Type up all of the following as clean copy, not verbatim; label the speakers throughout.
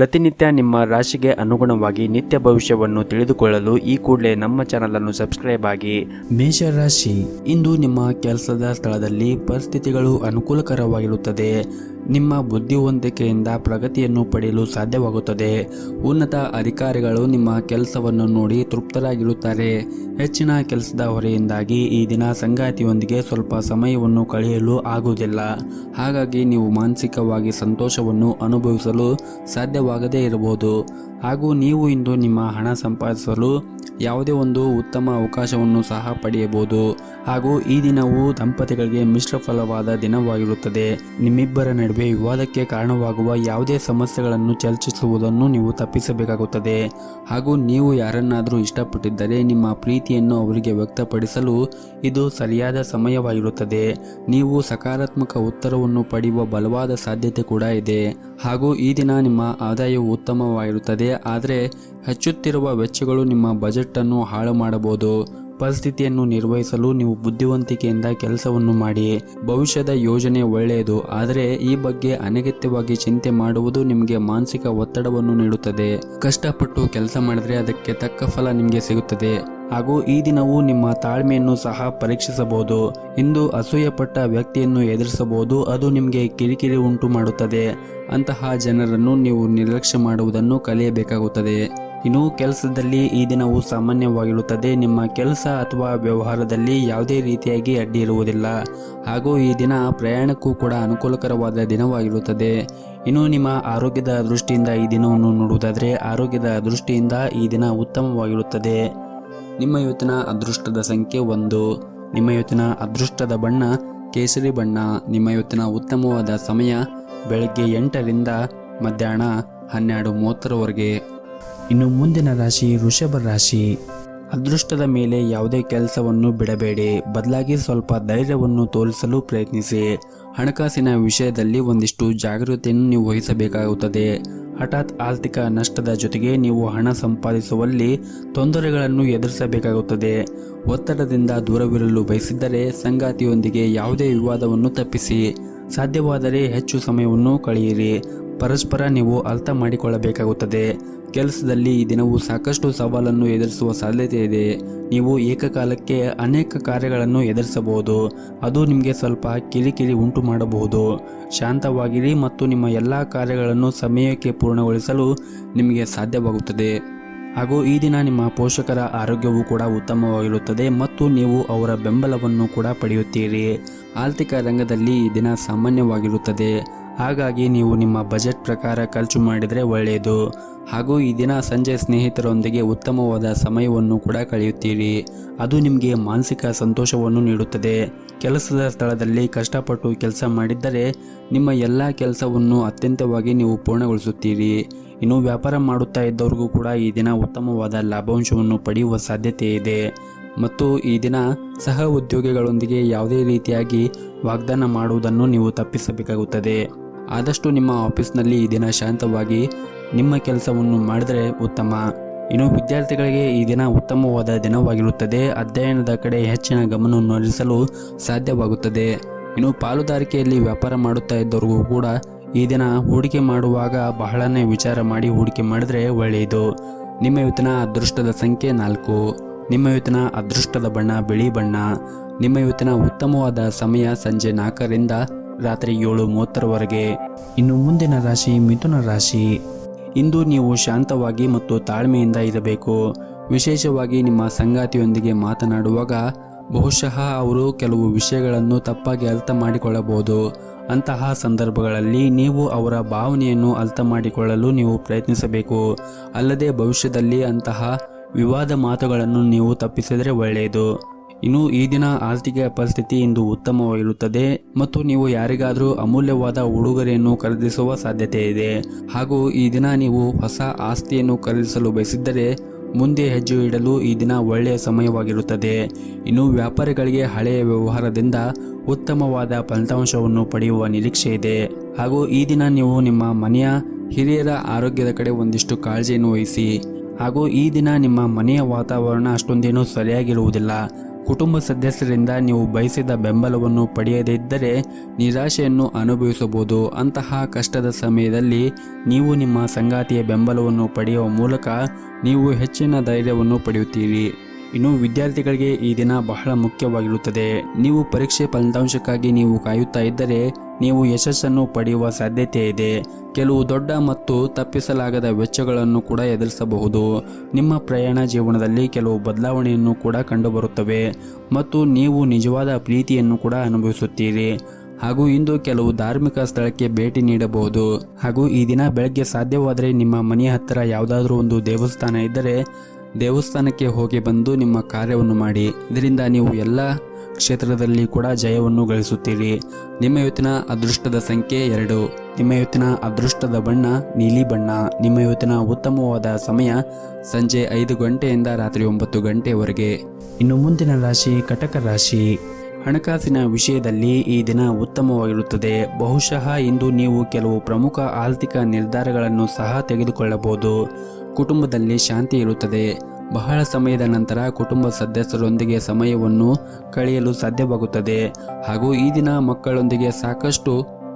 Speaker 1: ಪ್ರತಿನಿತ್ಯ ನಿಮ್ಮ ರಾಶಿಗೆ ಅನುಗುಣವಾಗಿ ನಿತ್ಯ ಭವಿಷ್ಯವನ್ನು ತಿಳಿದುಕೊಳ್ಳಲು ಈ ಕೂಡಲೇ ನಮ್ಮ ಚಾನಲನ್ನು ಸಬ್ಸ್ಕ್ರೈಬ್ ಆಗಿ. ಮೇಷರಾಶಿ, ಇಂದು ನಿಮ್ಮ ಕೆಲಸದ ಸ್ಥಳದಲ್ಲಿ ಪರಿಸ್ಥಿತಿಗಳು ಅನುಕೂಲಕರವಾಗಿರುತ್ತದೆ. ನಿಮ್ಮ ಬುದ್ಧಿವಂತಿಕೆಯಿಂದ ಪ್ರಗತಿಯನ್ನು ಪಡೆಯಲು ಸಾಧ್ಯವಾಗುತ್ತದೆ. ಉನ್ನತ ಅಧಿಕಾರಿಗಳು ನಿಮ್ಮ ಕೆಲಸವನ್ನು ನೋಡಿ ತೃಪ್ತರಾಗಿರುತ್ತಾರೆ. ಹೆಚ್ಚಿನ ಕೆಲಸದ ಹೊರೆಯಿಂದಾಗಿ ಈ ದಿನ ಸಂಗಾತಿಯೊಂದಿಗೆ ಸ್ವಲ್ಪ ಸಮಯವನ್ನು ಕಳೆಯಲು ಆಗುವುದಿಲ್ಲ. ಹಾಗಾಗಿ ನೀವು ಮಾನಸಿಕವಾಗಿ ಸಂತೋಷವನ್ನು ಅನುಭವಿಸಲು ಸಾಧ್ಯವಾಗದೇ ಇರಬಹುದು. ಹಾಗೂ ನೀವು ಇಂದು ನಿಮ್ಮ ಹಣ ಸಂಪಾದಿಸಲು ಯಾವುದೇ ಒಂದು ಉತ್ತಮ ಅವಕಾಶವನ್ನು ಸಹ ಪಡೆಯಬಹುದು. ಹಾಗೂ ಈ ದಿನವು ದಂಪತಿಗಳಿಗೆ ಮಿಶ್ರ ಫಲವಾದ ದಿನವಾಗಿರುತ್ತದೆ. ನಿಮ್ಮಿಬ್ಬರ ನಡುವೆ ವಿವಾದಕ್ಕೆ ಕಾರಣವಾಗುವ ಯಾವುದೇ ಸಮಸ್ಯೆಗಳನ್ನು ಚರ್ಚಿಸುವುದನ್ನು ನೀವು ತಪ್ಪಿಸಬೇಕಾಗುತ್ತದೆ. ಹಾಗೂ ನೀವು ಯಾರನ್ನಾದರೂ ಇಷ್ಟಪಟ್ಟಿದ್ದರೆ ನಿಮ್ಮ ಪ್ರೀತಿಯನ್ನು ಅವರಿಗೆ ವ್ಯಕ್ತಪಡಿಸಲು ಇದು ಸರಿಯಾದ ಸಮಯವಾಗಿರುತ್ತದೆ. ನೀವು ಸಕಾರಾತ್ಮಕ ಉತ್ತರವನ್ನು ಪಡೆಯುವ ಬಲವಾದ ಸಾಧ್ಯತೆ ಕೂಡ ಇದೆ. ಹಾಗೂ ಈ ದಿನ ನಿಮ್ಮ ಆದಾಯವು ಉತ್ತಮವಾಗಿರುತ್ತದೆ. ಆದರೆ ಹೆಚ್ಚುತ್ತಿರುವ ವೆಚ್ಚಗಳು ನಿಮ್ಮ ಬಜೆಟ್ ಅನ್ನು ಹಾಳು ಮಾಡಬಹುದು. ಪರಿಸ್ಥಿತಿಯನ್ನು ನಿರ್ವಹಿಸಲು ನೀವು ಬುದ್ಧಿವಂತಿಕೆಯಿಂದ ಕೆಲಸವನ್ನು ಮಾಡಿ. ಭವಿಷ್ಯದ ಯೋಜನೆ ಒಳ್ಳೆಯದು, ಆದರೆ ಈ ಬಗ್ಗೆ ಅನಗತ್ಯವಾಗಿ ಚಿಂತೆ ಮಾಡುವುದು ನಿಮಗೆ ಮಾನಸಿಕ ಒತ್ತಡವನ್ನು ನೀಡುತ್ತದೆ. ಕಷ್ಟಪಟ್ಟು ಕೆಲಸ ಮಾಡಿದ್ರೆ ಅದಕ್ಕೆ ತಕ್ಕ ಫಲ ನಿಮಗೆ ಸಿಗುತ್ತದೆ. ಹಾಗೂ ಈ ದಿನವೂ ನಿಮ್ಮ ತಾಳ್ಮೆಯನ್ನು ಸಹ ಪರೀಕ್ಷಿಸಬಹುದು. ಇಂದು ಅಸೂಯೆಪಟ್ಟ ವ್ಯಕ್ತಿಯನ್ನು ಎದುರಿಸಬಹುದು. ಅದು ನಿಮಗೆ ಕಿರಿಕಿರಿ ಉಂಟು ಮಾಡುತ್ತದೆ. ಅಂತಹ ಜನರನ್ನು ನೀವು ನಿರ್ಲಕ್ಷ್ಯ ಮಾಡುವುದನ್ನು ಕಲಿಯಬೇಕಾಗುತ್ತದೆ. ಇನ್ನು ಕೆಲಸದಲ್ಲಿ ಈ ದಿನವು ಸಾಮಾನ್ಯವಾಗಿರುತ್ತದೆ. ನಿಮ್ಮ ಕೆಲಸ ಅಥವಾ ವ್ಯವಹಾರದಲ್ಲಿ ಯಾವುದೇ ರೀತಿಯಾಗಿ ಅಡ್ಡಿ ಇರುವುದಿಲ್ಲ. ಹಾಗೂ ಈ ದಿನ ಪ್ರಯಾಣಕ್ಕೂ ಕೂಡ ಅನುಕೂಲಕರವಾದ ದಿನವಾಗಿರುತ್ತದೆ. ಇನ್ನು ನಿಮ್ಮ ಆರೋಗ್ಯದ ದೃಷ್ಟಿಯಿಂದ ಈ ದಿನವನ್ನು ನೋಡುವುದಾದರೆ ಆರೋಗ್ಯದ ದೃಷ್ಟಿಯಿಂದ ಈ ದಿನ ಉತ್ತಮವಾಗಿರುತ್ತದೆ. ನಿಮ್ಮ ಇವತ್ತಿನ ಅದೃಷ್ಟದ ಸಂಖ್ಯೆ 1. ನಿಮ್ಮ ಇವತ್ತಿನ ಅದೃಷ್ಟದ ಬಣ್ಣ ಕೇಸರಿ ಬಣ್ಣ. ನಿಮ್ಮ ಇವತ್ತಿನ ಉತ್ತಮವಾದ ಸಮಯ ಬೆಳಗ್ಗೆ 8ರಿಂದ ಮಧ್ಯಾಹ್ನ 12:30ರವರೆಗೆ. ಇನ್ನು ಮುಂದಿನ ರಾಶಿ ವೃಷಭ ರಾಶಿ. ಅದೃಷ್ಟದ ಮೇಲೆ ಯಾವುದೇ ಕೆಲಸವನ್ನು ಬಿಡಬೇಡಿ. ಬದಲಾಗಿ ಸ್ವಲ್ಪ ಧೈರ್ಯವನ್ನು ತೋರಿಸಲು ಪ್ರಯತ್ನಿಸಿ. ಹಣಕಾಸಿನ ವಿಷಯದಲ್ಲಿ ಒಂದಿಷ್ಟು ಜಾಗೃತಿಯನ್ನು ನೀವು ವಹಿಸಬೇಕಾಗುತ್ತದೆ. ಹಠಾತ್ ಆರ್ಥಿಕ ನಷ್ಟದ ಜೊತೆಗೆ ನೀವು ಹಣ ಸಂಪಾದಿಸುವಲ್ಲಿ ತೊಂದರೆಗಳನ್ನು ಎದುರಿಸಬೇಕಾಗುತ್ತದೆ. ಒತ್ತಡದಿಂದ ದೂರವಿರಲು ಬಯಸಿದ್ದರೆ ಸಂಗಾತಿಯೊಂದಿಗೆ ಯಾವುದೇ ವಿವಾದವನ್ನು ತಪ್ಪಿಸಿ. ಸಾಧ್ಯವಾದರೆ ಹೆಚ್ಚು ಸಮಯವನ್ನು ಕಳೆಯಿರಿ. ಪರಸ್ಪರ ನೀವು ಅರ್ಥ ಮಾಡಿಕೊಳ್ಳಬೇಕಾಗುತ್ತದೆ. ಕೆಲಸದಲ್ಲಿ ಈ ದಿನವು ಸಾಕಷ್ಟು ಸವಾಲನ್ನು ಎದುರಿಸುವ ಸಾಧ್ಯತೆ ಇದೆ. ನೀವು ಏಕಕಾಲಕ್ಕೆ ಅನೇಕ ಕಾರ್ಯಗಳನ್ನು ಎದುರಿಸಬಹುದು. ಅದು ನಿಮಗೆ ಸ್ವಲ್ಪ ಕಿರಿಕಿರಿ ಉಂಟು ಮಾಡಬಹುದು. ಶಾಂತವಾಗಿರಿ ಮತ್ತು ನಿಮ್ಮ ಎಲ್ಲ ಕಾರ್ಯಗಳನ್ನು ಸಮಯಕ್ಕೆ ಪೂರ್ಣಗೊಳಿಸಲು ನಿಮಗೆ ಸಾಧ್ಯವಾಗುತ್ತದೆ. ಹಾಗೂ ಈ ದಿನ ನಿಮ್ಮ ಪೋಷಕರ ಆರೋಗ್ಯವು ಕೂಡ ಉತ್ತಮವಾಗಿರುತ್ತದೆ ಮತ್ತು ನೀವು ಅವರ ಬೆಂಬಲವನ್ನು ಕೂಡ ಪಡೆಯುತ್ತೀರಿ. ಆರ್ಥಿಕ ರಂಗದಲ್ಲಿ ಈ ದಿನ ಸಾಮಾನ್ಯವಾಗಿರುತ್ತದೆ. ಹಾಗಾಗಿ ನೀವು ನಿಮ್ಮ ಬಜೆಟ್ ಪ್ರಕಾರ ಖರ್ಚು ಮಾಡಿದರೆ ಒಳ್ಳೆಯದು. ಹಾಗೂ ಈ ದಿನ ಸಂಜೆ ಸ್ನೇಹಿತರೊಂದಿಗೆ ಉತ್ತಮವಾದ ಸಮಯವನ್ನು ಕೂಡ ಕಳೆಯುತ್ತೀರಿ. ಅದು ನಿಮಗೆ ಮಾನಸಿಕ ಸಂತೋಷವನ್ನು ನೀಡುತ್ತದೆ. ಕೆಲಸದ ಸ್ಥಳದಲ್ಲಿ ಕಷ್ಟಪಟ್ಟು ಕೆಲಸ ಮಾಡಿದ್ದರೆ ನಿಮ್ಮ ಎಲ್ಲ ಕೆಲಸವನ್ನು ಅತ್ಯಂತವಾಗಿ ನೀವು ಪೂರ್ಣಗೊಳಿಸುತ್ತೀರಿ. ಇನ್ನು ವ್ಯಾಪಾರ ಮಾಡುತ್ತಾ ಇದ್ದವರಿಗೂ ಕೂಡ ಈ ದಿನ ಉತ್ತಮವಾದ ಲಾಭಾಂಶವನ್ನು ಪಡೆಯುವ ಸಾಧ್ಯತೆ ಇದೆ. ಮತ್ತು ಈ ದಿನ ಸಹ ಉದ್ಯೋಗಿಗಳೊಂದಿಗೆ ಯಾವುದೇ ರೀತಿಯಾಗಿ ವಾಗ್ದಾನ ಮಾಡುವುದನ್ನು ನೀವು ತಪ್ಪಿಸಬೇಕಾಗುತ್ತದೆ. ಆದಷ್ಟು ನಿಮ್ಮ ಆಫೀಸ್ನಲ್ಲಿ ಈ ದಿನ ಶಾಂತವಾಗಿ ನಿಮ್ಮ ಕೆಲಸವನ್ನು ಮಾಡಿದರೆ ಉತ್ತಮ. ಇನ್ನು ವಿದ್ಯಾರ್ಥಿಗಳಿಗೆ ಈ ದಿನ ಉತ್ತಮವಾದ ದಿನವಾಗಿರುತ್ತದೆ. ಅಧ್ಯಯನದ ಕಡೆ ಹೆಚ್ಚಿನ ಗಮನವನ್ನು ಹರಿಸಲು ಸಾಧ್ಯವಾಗುತ್ತದೆ. ಇನ್ನು ಪಾಲುದಾರಿಕೆಯಲ್ಲಿ ವ್ಯಾಪಾರ ಮಾಡುತ್ತಾ ಇದ್ದವರಿಗೂ ಕೂಡ ಈ ದಿನ ಹೂಡಿಕೆ ಮಾಡುವಾಗ ಬಹಳನೇ ವಿಚಾರ ಮಾಡಿ ಹೂಡಿಕೆ ಮಾಡಿದರೆ ಒಳ್ಳೆಯದು. ನಿಮ್ಮ ಇವತ್ತಿನ ಅದೃಷ್ಟದ ಸಂಖ್ಯೆ 4. ನಿಮ್ಮ ಇವತ್ತಿನ ಅದೃಷ್ಟದ ಬಣ್ಣ ಬಿಳಿ ಬಣ್ಣ. ನಿಮ್ಮ ಇವತ್ತಿನ ಉತ್ತಮವಾದ ಸಮಯ ಸಂಜೆ 4ರಿಂದ ರಾತ್ರಿ 7:30ರವರೆಗೆ. ಇನ್ನು ಮುಂದಿನ ರಾಶಿ ಮಿಥುನ ರಾಶಿ. ಇಂದು ನೀವು ಶಾಂತವಾಗಿ ಮತ್ತು ತಾಳ್ಮೆಯಿಂದ ಇರಬೇಕು. ವಿಶೇಷವಾಗಿ ನಿಮ್ಮ ಸಂಗಾತಿಯೊಂದಿಗೆ ಮಾತನಾಡುವಾಗ ಬಹುಶಃ ಅವರು ಕೆಲವು ವಿಷಯಗಳನ್ನು ತಪ್ಪಾಗಿ ಅರ್ಥ ಮಾಡಿಕೊಳ್ಳಬಹುದು. ಅಂತಹ ಸಂದರ್ಭಗಳಲ್ಲಿ ನೀವು ಅವರ ಭಾವನೆಯನ್ನು ಅರ್ಥ ಮಾಡಿಕೊಳ್ಳಲು ನೀವು ಪ್ರಯತ್ನಿಸಬೇಕು. ಅಲ್ಲದೆ ಭವಿಷ್ಯದಲ್ಲಿ ಅಂತಹ ವಿವಾದ ಮಾತುಗಳನ್ನು ನೀವು ತಪ್ಪಿಸಿದರೆ ಒಳ್ಳೆಯದು. ಇನ್ನು ಈ ದಿನ ಆರ್ಥಿಕ ಪರಿಸ್ಥಿತಿ ಇಂದು ಉತ್ತಮವಾಗಿರುತ್ತದೆ ಮತ್ತು ನೀವು ಯಾರಿಗಾದರೂ ಅಮೂಲ್ಯವಾದ ಉಡುಗೊರೆಯನ್ನು ಖರೀದಿಸುವ ಸಾಧ್ಯತೆ ಇದೆ. ಹಾಗೂ ಈ ದಿನ ನೀವು ಹೊಸ ಆಸ್ತಿಯನ್ನು ಖರೀದಿಸಲು ಬಯಸಿದ್ದರೆ ಮುಂದೆ ಹೆಜ್ಜೆ ಇಡಲು ಈ ದಿನ ಒಳ್ಳೆಯ ಸಮಯವಾಗಿರುತ್ತದೆ. ಇನ್ನು ವ್ಯಾಪಾರಿಗಳಿಗೆ ಹಳೆಯ ವ್ಯವಹಾರದಿಂದ ಉತ್ತಮವಾದ ಫಲಿತಾಂಶವನ್ನು ಪಡೆಯುವ ನಿರೀಕ್ಷೆ ಇದೆ. ಹಾಗೂ ಈ ದಿನ ನೀವು ನಿಮ್ಮ ಮನೆಯ ಹಿರಿಯರ ಆರೋಗ್ಯದ ಕಡೆ ಒಂದಿಷ್ಟು ಕಾಳಜಿಯನ್ನು ವಹಿಸಿ. ಹಾಗೂ ಈ ದಿನ ನಿಮ್ಮ ಮನೆಯ ವಾತಾವರಣ ಅಷ್ಟೊಂದೇನೂ ಸರಿಯಾಗಿರುವುದಿಲ್ಲ. ಕುಟುಂಬ ಸದಸ್ಯರಿಂದ ನೀವು ಬಯಸಿದ ಬೆಂಬಲವನ್ನು ಪಡೆಯದೇ ಇದ್ದರೆ ನಿರಾಶೆಯನ್ನು ಅನುಭವಿಸಬಹುದು. ಅಂತಹ ಕಷ್ಟದ ಸಮಯದಲ್ಲಿ ನೀವು ನಿಮ್ಮ ಸಂಗಾತಿಯ ಬೆಂಬಲವನ್ನು ಪಡೆಯುವ ಮೂಲಕ ನೀವು ಹೆಚ್ಚಿನ ಧೈರ್ಯವನ್ನು ಪಡೆಯುತ್ತೀರಿ. ಇನ್ನು ವಿದ್ಯಾರ್ಥಿಗಳಿಗೆ ಈ ದಿನ ಬಹಳ ಮುಖ್ಯವಾಗಿರುತ್ತದೆ. ನೀವು ಪರೀಕ್ಷೆ ಫಲಿತಾಂಶಕ್ಕಾಗಿ ನೀವು ಕಾಯುತ್ತಾ ಇದ್ದರೆ ನೀವು ಯಶಸ್ಸನ್ನು ಪಡೆಯುವ ಸಾಧ್ಯತೆ ಇದೆ. ಕೆಲವು ದೊಡ್ಡ ಮತ್ತು ತಪ್ಪಿಸಲಾಗದ ವೆಚ್ಚಗಳನ್ನು ಕೂಡ ಎದುರಿಸಬಹುದು. ನಿಮ್ಮ ಪ್ರಯಾಣ ಜೀವನದಲ್ಲಿ ಕೆಲವು ಬದಲಾವಣೆಯನ್ನು ಕೂಡ ಕಂಡುಬರುತ್ತವೆ ಮತ್ತು ನೀವು ನಿಜವಾದ ಪ್ರೀತಿಯನ್ನು ಕೂಡ ಅನುಭವಿಸುತ್ತೀರಿ. ಹಾಗೂ ಇಂದು ಕೆಲವು ಧಾರ್ಮಿಕ ಸ್ಥಳಕ್ಕೆ ಭೇಟಿ ನೀಡಬಹುದು. ಹಾಗೂ ಈ ದಿನ ಬೆಳಗ್ಗೆ ಸಾಧ್ಯವಾದರೆ ನಿಮ್ಮ ಮನೆಯ ಹತ್ತಿರ ಯಾವುದಾದ್ರೂ ಒಂದು ದೇವಸ್ಥಾನ ಇದ್ದರೆ ದೇವಸ್ಥಾನಕ್ಕೆ ಹೋಗಿ ಬಂದು ನಿಮ್ಮ ಕಾರ್ಯವನ್ನು ಮಾಡಿ. ಇದರಿಂದ ನೀವು ಎಲ್ಲ ಕ್ಷೇತ್ರದಲ್ಲಿ ಕೂಡ ಜಯವನ್ನು ಗಳಿಸುತ್ತೀರಿ. ನಿಮ್ಮ ಇವತ್ತಿನ ಅದೃಷ್ಟದ ಸಂಖ್ಯೆ 2. ನಿಮ್ಮ ಇವತ್ತಿನ ಅದೃಷ್ಟದ ಬಣ್ಣ ನೀಲಿ ಬಣ್ಣ. ನಿಮ್ಮ ಇವತ್ತಿನ ಉತ್ತಮವಾದ ಸಮಯ ಸಂಜೆ 5 ಗಂಟೆಯಿಂದ ರಾತ್ರಿ 9 ಗಂಟೆವರೆಗೆ. ಇನ್ನು ಮುಂದಿನ ರಾಶಿ ಕಟಕ ರಾಶಿ. ಹಣಕಾಸಿನ ವಿಷಯದಲ್ಲಿ ಈ ದಿನ ಉತ್ತಮವಾಗಿರುತ್ತದೆ. ಬಹುಶಃ ಇಂದು ನೀವು ಕೆಲವು ಪ್ರಮುಖ ಆರ್ಥಿಕ ನಿರ್ಧಾರಗಳನ್ನು ಸಹ ತೆಗೆದುಕೊಳ್ಳಬಹುದು. ಕುಟುಂಬದಲ್ಲಿ ಶಾಂತಿ ಇರುತ್ತದೆ. ಬಹಳ ಸಮಯದ ನಂತರ ಕುಟುಂಬ ಸದಸ್ಯರೊಂದಿಗೆ ಸಮಯವನ್ನು ಕಳೆಯಲು ಸಾಧ್ಯವಾಗುತ್ತದೆ. ಹಾಗೂ ಈ ದಿನ ಮಕ್ಕಳೊಂದಿಗೆ ಸಾಕಷ್ಟು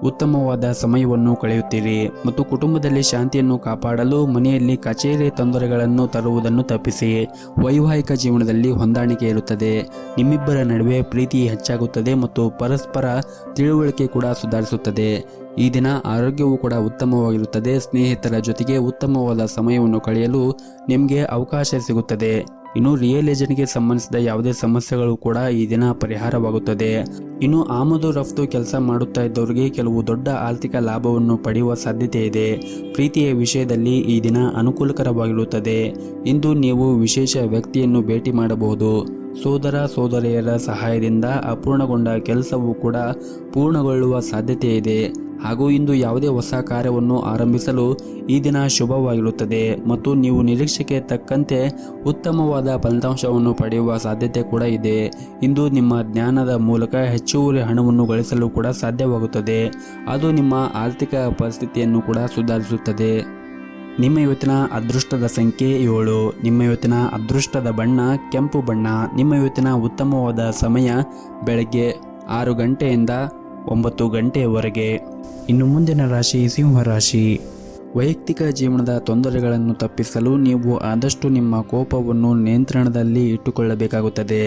Speaker 1: ಉತ್ತಮವಾದ ಸಮಯವನ್ನು ಕಳೆಯುತ್ತೀರಿ ಮತ್ತು ಕುಟುಂಬದಲ್ಲಿ ಶಾಂತಿಯನ್ನು ಕಾಪಾಡಲು ಮನೆಯಲ್ಲಿ ಕಚೇರಿ ತೊಂದರೆಗಳನ್ನು ತರುವುದನ್ನು ತಪ್ಪಿಸಿ. ವೈವಾಹಿಕ ಜೀವನದಲ್ಲಿ ಹೊಂದಾಣಿಕೆ ಇರುತ್ತದೆ. ನಿಮ್ಮಿಬ್ಬರ ನಡುವೆ ಪ್ರೀತಿ ಹೆಚ್ಚಾಗುತ್ತದೆ ಮತ್ತು ಪರಸ್ಪರ ತಿಳುವಳಿಕೆ ಕೂಡ ಸುಧಾರಿಸುತ್ತದೆ. ಈ ದಿನ ಆರೋಗ್ಯವು ಕೂಡ ಉತ್ತಮವಾಗಿರುತ್ತದೆ. ಸ್ನೇಹಿತರ ಜೊತೆಗೆ ಉತ್ತಮವಾದ ಸಮಯವನ್ನು ಕಳೆಯಲು ನಿಮಗೆ ಅವಕಾಶ ಸಿಗುತ್ತದೆ. ಇನ್ನು ರಿಯಲ್ ಎಸ್ಟೇಟ್ಗೆ ಸಂಬಂಧಿಸಿದ ಯಾವುದೇ ಸಮಸ್ಯೆಗಳು ಕೂಡ ಈ ದಿನ ಪರಿಹಾರವಾಗುತ್ತದೆ. ಇನ್ನು ಆಮದು ರಫ್ತು ಕೆಲಸ ಮಾಡುತ್ತಾ ಇದ್ದವರಿಗೆ ಕೆಲವು ದೊಡ್ಡ ಆರ್ಥಿಕ ಲಾಭವನ್ನು ಪಡೆಯುವ ಸಾಧ್ಯತೆ ಇದೆ. ಪ್ರೀತಿಯ ವಿಷಯದಲ್ಲಿ ಈ ದಿನ ಅನುಕೂಲಕರವಾಗಿರುತ್ತದೆ. ಇಂದು ನೀವು ವಿಶೇಷ ವ್ಯಕ್ತಿಯನ್ನು ಭೇಟಿ ಮಾಡಬಹುದು. ಸೋದರ ಸೋದರಿಯರ ಸಹಾಯದಿಂದ ಅಪೂರ್ಣಗೊಂಡ ಕೆಲಸವು ಕೂಡ ಪೂರ್ಣಗೊಳ್ಳುವ ಸಾಧ್ಯತೆ ಇದೆ. ಹಾಗೂ ಇಂದು ಯಾವುದೇ ಹೊಸ ಕಾರ್ಯವನ್ನು ಆರಂಭಿಸಲು ಈ ದಿನ ಶುಭವಾಗಿರುತ್ತದೆ ಮತ್ತು ನೀವು ನಿರೀಕ್ಷೆಗೆ ತಕ್ಕಂತೆ ಉತ್ತಮವಾದ ಫಲಿತಾಂಶವನ್ನು ಪಡೆಯುವ ಸಾಧ್ಯತೆ ಕೂಡ ಇದೆ. ಇಂದು ನಿಮ್ಮ ಜ್ಞಾನದ ಮೂಲಕ ಹೆಚ್ಚುವರಿ ಹಣವನ್ನು ಗಳಿಸಲು ಕೂಡ ಸಾಧ್ಯವಾಗುತ್ತದೆ. ಅದು ನಿಮ್ಮ ಆರ್ಥಿಕ ಪರಿಸ್ಥಿತಿಯನ್ನು ಕೂಡ ಸುಧಾರಿಸುತ್ತದೆ. ನಿಮ್ಮ ಇವತ್ತಿನ ಅದೃಷ್ಟದ ಸಂಖ್ಯೆ 7. ನಿಮ್ಮ ಇವತ್ತಿನ ಅದೃಷ್ಟದ ಬಣ್ಣ ಕೆಂಪು ಬಣ್ಣ. ನಿಮ್ಮ ಇವತ್ತಿನ ಉತ್ತಮವಾದ ಸಮಯ ಬೆಳಗ್ಗೆ 6 ಗಂಟೆಯಿಂದ 9 ಗಂಟೆಯವರೆಗೆ. ಇನ್ನು ಮುಂದಿನ ರಾಶಿ ಸಿಂಹರಾಶಿ. ವೈಯಕ್ತಿಕ ಜೀವನದ ತೊಂದರೆಗಳನ್ನು ತಪ್ಪಿಸಲು ನೀವು ಆದಷ್ಟು ನಿಮ್ಮ ಕೋಪವನ್ನು ನಿಯಂತ್ರಣದಲ್ಲಿ ಇಟ್ಟುಕೊಳ್ಳಬೇಕಾಗುತ್ತದೆ.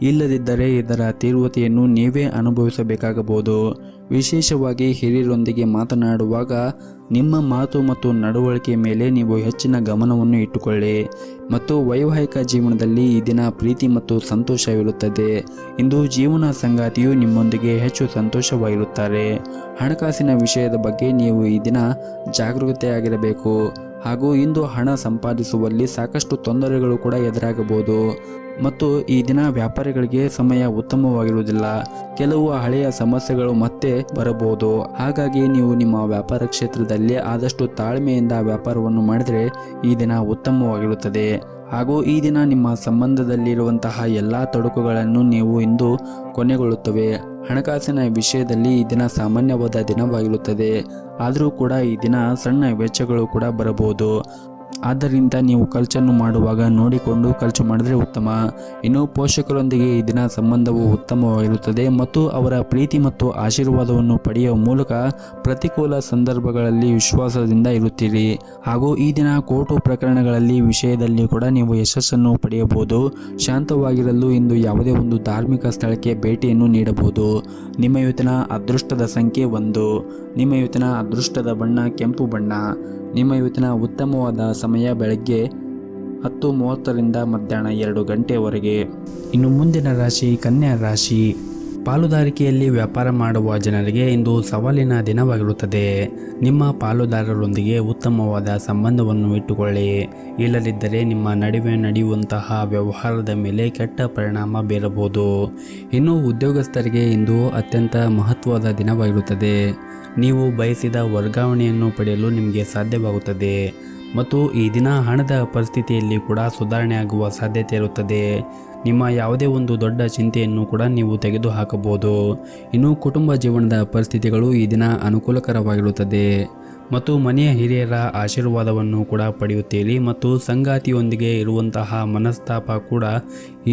Speaker 1: ಇಲ್ಲದಿದ್ದರೆ ಇದರ ತೀವ್ರತೆಯನ್ನು ನೀವೇ ಅನುಭವಿಸಬೇಕಾಗಬಹುದು. ವಿಶೇಷವಾಗಿ ಹಿರಿಯರೊಂದಿಗೆ ಮಾತನಾಡುವಾಗ ನಿಮ್ಮ ಮಾತು ಮತ್ತು ನಡವಳಿಕೆ ಮೇಲೆ ನೀವು ಹೆಚ್ಚಿನ ಗಮನವನ್ನು ಇಟ್ಟುಕೊಳ್ಳಿ. ಮತ್ತು ವೈವಾಹಿಕ ಜೀವನದಲ್ಲಿ ಈ ದಿನ ಪ್ರೀತಿ ಮತ್ತು ಸಂತೋಷವಿರುತ್ತದೆ. ಇಂದು ಜೀವನ ಸಂಗಾತಿಯು ನಿಮ್ಮೊಂದಿಗೆ ಹೆಚ್ಚು ಸಂತೋಷವಾಗಿರುತ್ತಾರೆ. ಹಣಕಾಸಿನ ವಿಷಯದ ಬಗ್ಗೆ ನೀವು ಈ ದಿನ ಜಾಗರೂಕತೆಯಾಗಿರಬೇಕು. ಹಾಗೂ ಇಂದು ಹಣ ಸಂಪಾದಿಸುವಲ್ಲಿ ಸಾಕಷ್ಟು ತೊಂದರೆಗಳು ಕೂಡ ಎದುರಾಗಬಹುದು. ಮತ್ತು ಈ ದಿನ ವ್ಯಾಪಾರಿಗಳಿಗೆ ಸಮಯ ಉತ್ತಮವಾಗಿರುವುದಿಲ್ಲ. ಕೆಲವು ಹಳೆಯ ಸಮಸ್ಯೆಗಳು ಮತ್ತೆ ಬರಬಹುದು. ಹಾಗಾಗಿ ನೀವು ನಿಮ್ಮ ವ್ಯಾಪಾರ ಕ್ಷೇತ್ರದಲ್ಲಿ ಆದಷ್ಟು ತಾಳ್ಮೆಯಿಂದ ವ್ಯಾಪಾರವನ್ನು ಮಾಡಿದರೆ ಈ ದಿನ ಉತ್ತಮವಾಗಿರುತ್ತದೆ. ಹಾಗೂ ಈ ದಿನ ನಿಮ್ಮ ಸಂಬಂಧದಲ್ಲಿರುವಂತಹ ಎಲ್ಲ ತೊಡಕುಗಳನ್ನು ನೀವು ಇಂದು ಕೊನೆಗೊಳ್ಳುತ್ತವೆ. ಹಣಕಾಸಿನ ವಿಷಯದಲ್ಲಿ ಈ ದಿನ ಸಾಮಾನ್ಯವಾದ ದಿನವಾಗಿರುತ್ತದೆ. ಆದರೂ ಕೂಡ ಈ ದಿನ ಸಣ್ಣ ವೆಚ್ಚಗಳು ಕೂಡ ಬರಬಹುದು. ಆದ್ದರಿಂದ ನೀವು ಖರ್ಚನ್ನು ಮಾಡುವಾಗ ನೋಡಿಕೊಂಡು ಖರ್ಚು ಮಾಡಿದರೆ ಉತ್ತಮ. ಇನ್ನು ಪೋಷಕರೊಂದಿಗೆ ಈ ದಿನ ಸಂಬಂಧವು ಉತ್ತಮವಾಗಿರುತ್ತದೆ ಮತ್ತು ಅವರ ಪ್ರೀತಿ ಮತ್ತು ಆಶೀರ್ವಾದವನ್ನು ಪಡೆಯುವ ಮೂಲಕ ಪ್ರತಿಕೂಲ ಸಂದರ್ಭಗಳಲ್ಲಿ ವಿಶ್ವಾಸದಿಂದ ಇರುತ್ತೀರಿ. ಹಾಗೂ ಈ ದಿನ ಕೋರ್ಟು ಪ್ರಕರಣಗಳಲ್ಲಿ ವಿಷಯದಲ್ಲಿ ಕೂಡ ನೀವು ಯಶಸ್ಸನ್ನು ಪಡೆಯಬಹುದು. ಶಾಂತವಾಗಿರಲು ಇಂದು ಯಾವುದೇ ಒಂದು ಧಾರ್ಮಿಕ ಸ್ಥಳಕ್ಕೆ ಭೇಟಿಯನ್ನು ನೀಡಬಹುದು. ನಿಮ್ಮ ಇವತ್ತಿನ ಅದೃಷ್ಟದ ಸಂಖ್ಯೆ 1. ನಿಮ್ಮ ಇವತ್ತಿನ ಅದೃಷ್ಟದ ಬಣ್ಣ ಕೆಂಪು ಬಣ್ಣ. ನಿಮ್ಮ ಇವತ್ತಿನ ಉತ್ತಮವಾದ ಸಮಯ ಬೆಳಗ್ಗೆ 10:30ರಿಂದ ಮಧ್ಯಾಹ್ನ 2 ಗಂಟೆವರೆಗೆ. ಇನ್ನು ಮುಂದಿನ ರಾಶಿ ಕನ್ಯಾ ರಾಶಿ. ಪಾಲುದಾರಿಕೆಯಲ್ಲಿ ವ್ಯಾಪಾರ ಮಾಡುವ ಜನರಿಗೆ ಇಂದು ಸವಾಲಿನ ದಿನವಾಗಿರುತ್ತದೆ. ನಿಮ್ಮ ಪಾಲುದಾರರೊಂದಿಗೆ ಉತ್ತಮವಾದ ಸಂಬಂಧವನ್ನು ಇಟ್ಟುಕೊಳ್ಳಿ. ಇಲ್ಲದಿದ್ದರೆ ನಿಮ್ಮ ನಡುವೆ ನಡೆಯುವಂತಹ ವ್ಯವಹಾರದ ಮೇಲೆ ಕೆಟ್ಟ ಪರಿಣಾಮ ಬೀರಬಹುದು. ಇನ್ನು ಉದ್ಯೋಗಸ್ಥರಿಗೆ ಇಂದು ಅತ್ಯಂತ ಮಹತ್ವದ ದಿನವಾಗಿರುತ್ತದೆ. ನೀವು ಬಯಸಿದ ವರ್ಗಾವಣೆಯನ್ನು ಪಡೆಯಲು ನಿಮಗೆ ಸಾಧ್ಯವಾಗುತ್ತದೆ ಮತ್ತು ಈ ದಿನ ಹಣದ ಪರಿಸ್ಥಿತಿಯಲ್ಲಿ ಕೂಡ ಸುಧಾರಣೆ ಆಗುವ ಸಾಧ್ಯತೆ ಇರುತ್ತದೆ. ನಿಮ್ಮ ಯಾವುದೇ ಒಂದು ದೊಡ್ಡ ಚಿಂತೆಯನ್ನು ಕೂಡ ನೀವು ತೆಗೆದುಹಾಕಬಹುದು. ಇನ್ನು ಕುಟುಂಬ ಜೀವನದ ಪರಿಸ್ಥಿತಿಗಳು ಈ ದಿನ ಅನುಕೂಲಕರವಾಗಿರುತ್ತದೆ ಮತ್ತು ಮನೆಯ ಹಿರಿಯರ ಆಶೀರ್ವಾದವನ್ನು ಕೂಡ ಪಡೆಯುತ್ತೀರಿ ಮತ್ತು ಸಂಗಾತಿಯೊಂದಿಗೆ ಇರುವಂತಹ ಮನಸ್ತಾಪ ಕೂಡ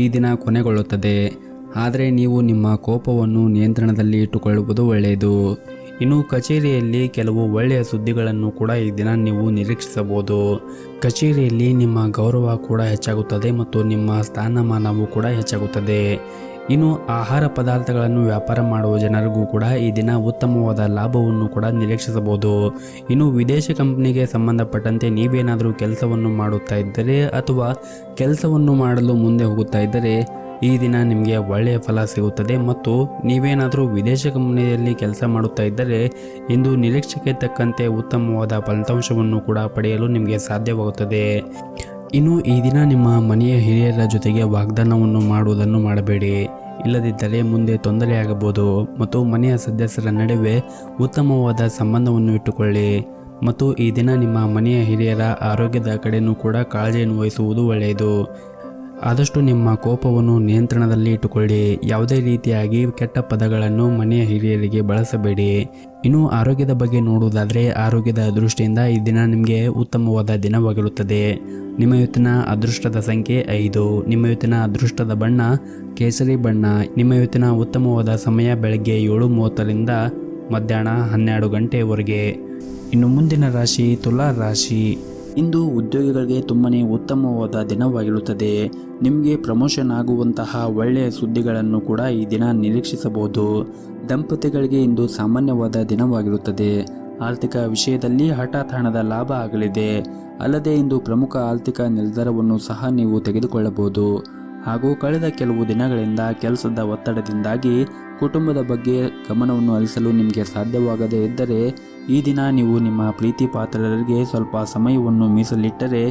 Speaker 1: ಈ ದಿನ ಕೊನೆಗೊಳ್ಳುತ್ತದೆ. ಆದರೆ ನೀವು ನಿಮ್ಮ ಕೋಪವನ್ನು ನಿಯಂತ್ರಣದಲ್ಲಿ ಇಟ್ಟುಕೊಳ್ಳುವುದು ಒಳ್ಳೆಯದು. ಇನ್ನು ಕಚೇರಿಯಲ್ಲಿ ಕೆಲವು ಒಳ್ಳೆಯ ಸುದ್ದಿಗಳನ್ನು ಕೂಡ ಈ ದಿನ ನೀವು ನಿರೀಕ್ಷಿಸಬಹುದು. ಕಚೇರಿಯಲ್ಲಿ ನಿಮ್ಮ ಗೌರವ ಕೂಡ ಹೆಚ್ಚಾಗುತ್ತದೆ ಮತ್ತು ನಿಮ್ಮ ಸ್ಥಾನಮಾನವೂ ಕೂಡ ಹೆಚ್ಚಾಗುತ್ತದೆ. ಇನ್ನು ಆಹಾರ ಪದಾರ್ಥಗಳನ್ನು ವ್ಯಾಪಾರ ಮಾಡುವ ಜನರಿಗೂ ಕೂಡ ಈ ದಿನ ಉತ್ತಮವಾದ ಲಾಭವನ್ನು ಕೂಡ ನಿರೀಕ್ಷಿಸಬಹುದು. ಇನ್ನು ವಿದೇಶಿ ಕಂಪನಿಗೆ ಸಂಬಂಧಪಟ್ಟಂತೆ ನೀವೇನಾದರೂ ಕೆಲಸವನ್ನು ಮಾಡುತ್ತಾ ಇದ್ದರೆ ಅಥವಾ ಕೆಲಸವನ್ನು ಮಾಡಲು ಮುಂದೆ ಹೋಗುತ್ತಾ ಇದ್ದರೆ ಈ ದಿನ ನಿಮಗೆ ಒಳ್ಳೆಯ ಫಲ ಸಿಗುತ್ತದೆ. ಮತ್ತು ನೀವೇನಾದರೂ ವಿದೇಶಿ ಕಂಪನಿಯಲ್ಲಿ ಕೆಲಸ ಮಾಡುತ್ತಾ ಇದ್ದರೆ ಇಂದು ನಿರೀಕ್ಷೆಗೆ ತಕ್ಕಂತೆ ಉತ್ತಮವಾದ ಫಲಿತಾಂಶವನ್ನು ಕೂಡ ಪಡೆಯಲು ನಿಮಗೆ ಸಾಧ್ಯವಾಗುತ್ತದೆ. ಇನ್ನು ಈ ದಿನ ನಿಮ್ಮ ಮನೆಯ ಹಿರಿಯರ ಜೊತೆಗೆ ವಾಗ್ದಾನವನ್ನು ಮಾಡುವುದನ್ನು ಮಾಡಬೇಡಿ, ಇಲ್ಲದಿದ್ದರೆ ಮುಂದೆ ತೊಂದರೆಯಾಗಬಹುದು. ಮತ್ತು ಮನೆಯ ಸದಸ್ಯರ ನಡುವೆ ಉತ್ತಮವಾದ ಸಂಬಂಧವನ್ನು ಇಟ್ಟುಕೊಳ್ಳಿ. ಮತ್ತು ಈ ದಿನ ನಿಮ್ಮ ಮನೆಯ ಹಿರಿಯರ ಆರೋಗ್ಯದ ಕಡೆಯೂ ಕೂಡ ಕಾಳಜಿಯನ್ನು ವಹಿಸುವುದು ಒಳ್ಳೆಯದು. ಆದಷ್ಟು ನಿಮ್ಮ ಕೋಪವನ್ನು ನಿಯಂತ್ರಣದಲ್ಲಿ ಇಟ್ಟುಕೊಳ್ಳಿ. ಯಾವುದೇ ರೀತಿಯಾಗಿ ಕೆಟ್ಟ ಪದಗಳನ್ನು ಮನೆಯ ಹಿರಿಯರಿಗೆ ಬಳಸಬೇಡಿ. ಇನ್ನು ಆರೋಗ್ಯದ ಬಗ್ಗೆ ನೋಡುವುದಾದರೆ ಆರೋಗ್ಯದ ದೃಷ್ಟಿಯಿಂದ ಈ ದಿನ ನಿಮಗೆ ಉತ್ತಮವಾದ ದಿನವಾಗಿರುತ್ತದೆ. ನಿಮ್ಮ ಇವತ್ತಿನ ಅದೃಷ್ಟದ ಸಂಖ್ಯೆ 5. ನಿಮ್ಮ ಇವತ್ತಿನ ಅದೃಷ್ಟದ ಬಣ್ಣ ಕೇಸರಿ ಬಣ್ಣ. ನಿಮ್ಮ ಇವತ್ತಿನ ಉತ್ತಮವಾದ ಸಮಯ ಬೆಳಗ್ಗೆ 7:30ರಿಂದ ಮಧ್ಯಾಹ್ನ 12 ಗಂಟೆಯವರೆಗೆ. ಇನ್ನು ಮುಂದಿನ ರಾಶಿ ತುಲಾ ರಾಶಿ. ಇಂದು ಉದ್ಯೋಗಿಗಳಿಗೆ ತುಂಬನೇ ಉತ್ತಮವಾದ ದಿನವಾಗಿರುತ್ತದೆ. ನಿಮಗೆ ಪ್ರಮೋಷನ್ ಆಗುವಂತಹ ಒಳ್ಳೆಯ ಸುದ್ದಿಗಳನ್ನು ಕೂಡ ಈ ದಿನ ನಿರೀಕ್ಷಿಸಬಹುದು. ದಂಪತಿಗಳಿಗೆ ಇಂದು ಸಾಮಾನ್ಯವಾದ ದಿನವಾಗಿರುತ್ತದೆ. ಆರ್ಥಿಕ ವಿಷಯದಲ್ಲಿ ಹಠಾತ್ ಹಣದ ಲಾಭ ಆಗಲಿದೆ. ಅಲ್ಲದೆ ಇಂದು ಪ್ರಮುಖ ಆರ್ಥಿಕ ನಿರ್ಧಾರವನ್ನು ಸಹ ನೀವು ತೆಗೆದುಕೊಳ್ಳಬಹುದು. ಹಾಗೂ ಕಳೆದ ಕೆಲವು ದಿನಗಳಿಂದ ಕೆಲಸದ ಒತ್ತಡದಿಂದಾಗಿ ಕುಟುಂಬದ ಬಗ್ಗೆ ಗಮನವನ್ನು ಹರಿಸಲು ನಿಮಗೆ ಸಾಧ್ಯವಾಗದೇ ಇದ್ದರೆ ಈ ದಿನ ನೀವು ನಿಮ್ಮ ಪ್ರೀತಿ ಪಾತ್ರರಿಗೆ ಸ್ವಲ್ಪ ಸಮಯವನ್ನು ಮೀಸಲಿಟ್ಟರೆ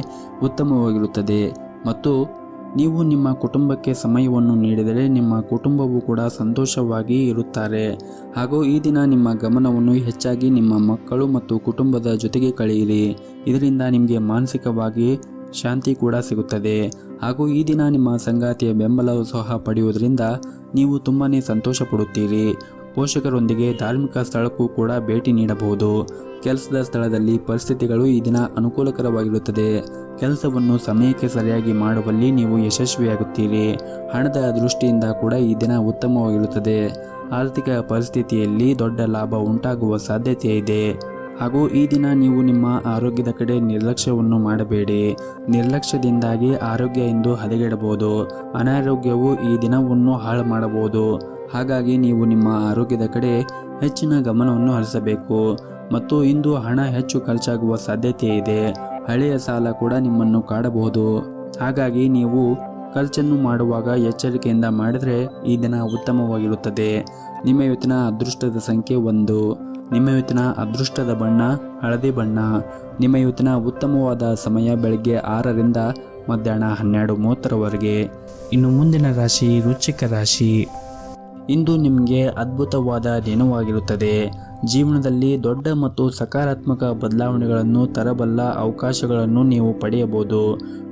Speaker 1: ಉತ್ತಮವಾಗಿರುತ್ತದೆ. ಮತ್ತು ನೀವು ನಿಮ್ಮ ಕುಟುಂಬಕ್ಕೆ ಸಮಯವನ್ನು ನೀಡಿದರೆ ನಿಮ್ಮ ಕುಟುಂಬವು ಕೂಡ ಸಂತೋಷವಾಗಿ ಇರುತ್ತಾರೆ. ಹಾಗೂ ಈ ದಿನ ನಿಮ್ಮ ಗಮನವನ್ನು ಹೆಚ್ಚಾಗಿ ನಿಮ್ಮ ಮಕ್ಕಳು ಮತ್ತು ಕುಟುಂಬದ ಜೊತೆಗೆ ಕಳೆಯಿರಿ. ಇದರಿಂದ ನಿಮಗೆ ಮಾನಸಿಕವಾಗಿ ಶಾಂತಿ ಕೂಡ ಸಿಗುತ್ತದೆ. ಹಾಗೂ ಈ ದಿನ ನಿಮ್ಮ ಸಂಗಾತಿಯ ಬೆಂಬಲವು ಸಹ ಪಡೆಯುವುದರಿಂದ ನೀವು ತುಂಬಾ ಸಂತೋಷ ಪಡುತ್ತೀರಿ. ಪೋಷಕರೊಂದಿಗೆ ಧಾರ್ಮಿಕ ಸ್ಥಳಕ್ಕೂ ಕೂಡ ಭೇಟಿ ನೀಡಬಹುದು. ಕೆಲಸದ ಸ್ಥಳದಲ್ಲಿ ಪರಿಸ್ಥಿತಿಗಳು ಈ ದಿನ ಅನುಕೂಲಕರವಾಗಿರುತ್ತದೆ. ಕೆಲಸವನ್ನು ಸಮಯಕ್ಕೆ ಸರಿಯಾಗಿ ಮಾಡುವಲ್ಲಿ ನೀವು ಯಶಸ್ವಿಯಾಗುತ್ತೀರಿ. ಹಣದ ದೃಷ್ಟಿಯಿಂದ ಕೂಡ ಈ ದಿನ ಉತ್ತಮವಾಗಿರುತ್ತದೆ. ಆರ್ಥಿಕ ಪರಿಸ್ಥಿತಿಯಲ್ಲಿ ದೊಡ್ಡ ಲಾಭ ಉಂಟಾಗುವ ಸಾಧ್ಯತೆ ಇದೆ. ಹಾಗೂ ಈ ದಿನ ನೀವು ನಿಮ್ಮ ಆರೋಗ್ಯದ ಕಡೆ ನಿರ್ಲಕ್ಷ್ಯವನ್ನು ಮಾಡಬೇಡಿ. ನಿರ್ಲಕ್ಷ್ಯದಿಂದಾಗಿ ಆರೋಗ್ಯ ಇಂದು ಹದಗೆಡಬಹುದು. ಅನಾರೋಗ್ಯವು ಈ ದಿನವನ್ನು ಹಾಳು ಮಾಡಬಹುದು. ಹಾಗಾಗಿ ನೀವು ನಿಮ್ಮ ಆರೋಗ್ಯದ ಕಡೆ ಹೆಚ್ಚಿನ ಗಮನವನ್ನು ಹರಿಸಬೇಕು. ಮತ್ತು ಇಂದು ಹಣ ಹೆಚ್ಚು ಖರ್ಚಾಗುವ ಸಾಧ್ಯತೆ ಇದೆ. ಹಳೆಯ ಸಾಲ ಕೂಡ ನಿಮ್ಮನ್ನು ಕಾಡಬಹುದು. ಹಾಗಾಗಿ ನೀವು ಖರ್ಚನ್ನು ಮಾಡುವಾಗ ಎಚ್ಚರಿಕೆಯಿಂದ ಮಾಡಿದರೆ ಈ ದಿನ ಉತ್ತಮವಾಗಿರುತ್ತದೆ. ನಿಮ್ಮ ಇವತ್ತಿನ ಅದೃಷ್ಟದ ಸಂಖ್ಯೆ 1. ನಿಮ್ಮ ಇವತ್ತಿನ ಅದೃಷ್ಟದ ಬಣ್ಣ ಹಳದಿ ಬಣ್ಣ. ನಿಮ್ಮ ಇವತ್ತಿನ ಉತ್ತಮವಾದ ಸಮಯ ಬೆಳಗ್ಗೆ 6ರಿಂದ ಮಧ್ಯಾಹ್ನ 12:30ರವರೆಗೆ. ಇನ್ನು ಮುಂದಿನ ರಾಶಿ ವೃಶ್ಚಿಕ ರಾಶಿ. ಇಂದು ನಿಮಗೆ ಅದ್ಭುತವಾದ ದಿನವಾಗಿರುತ್ತದೆ. ಜೀವನದಲ್ಲಿ ದೊಡ್ಡ ಮತ್ತು ಸಕಾರಾತ್ಮಕ ಬದಲಾವಣೆಗಳನ್ನು ತರಬಲ್ಲ ಅವಕಾಶಗಳನ್ನು ನೀವು ಪಡೆಯಬಹುದು.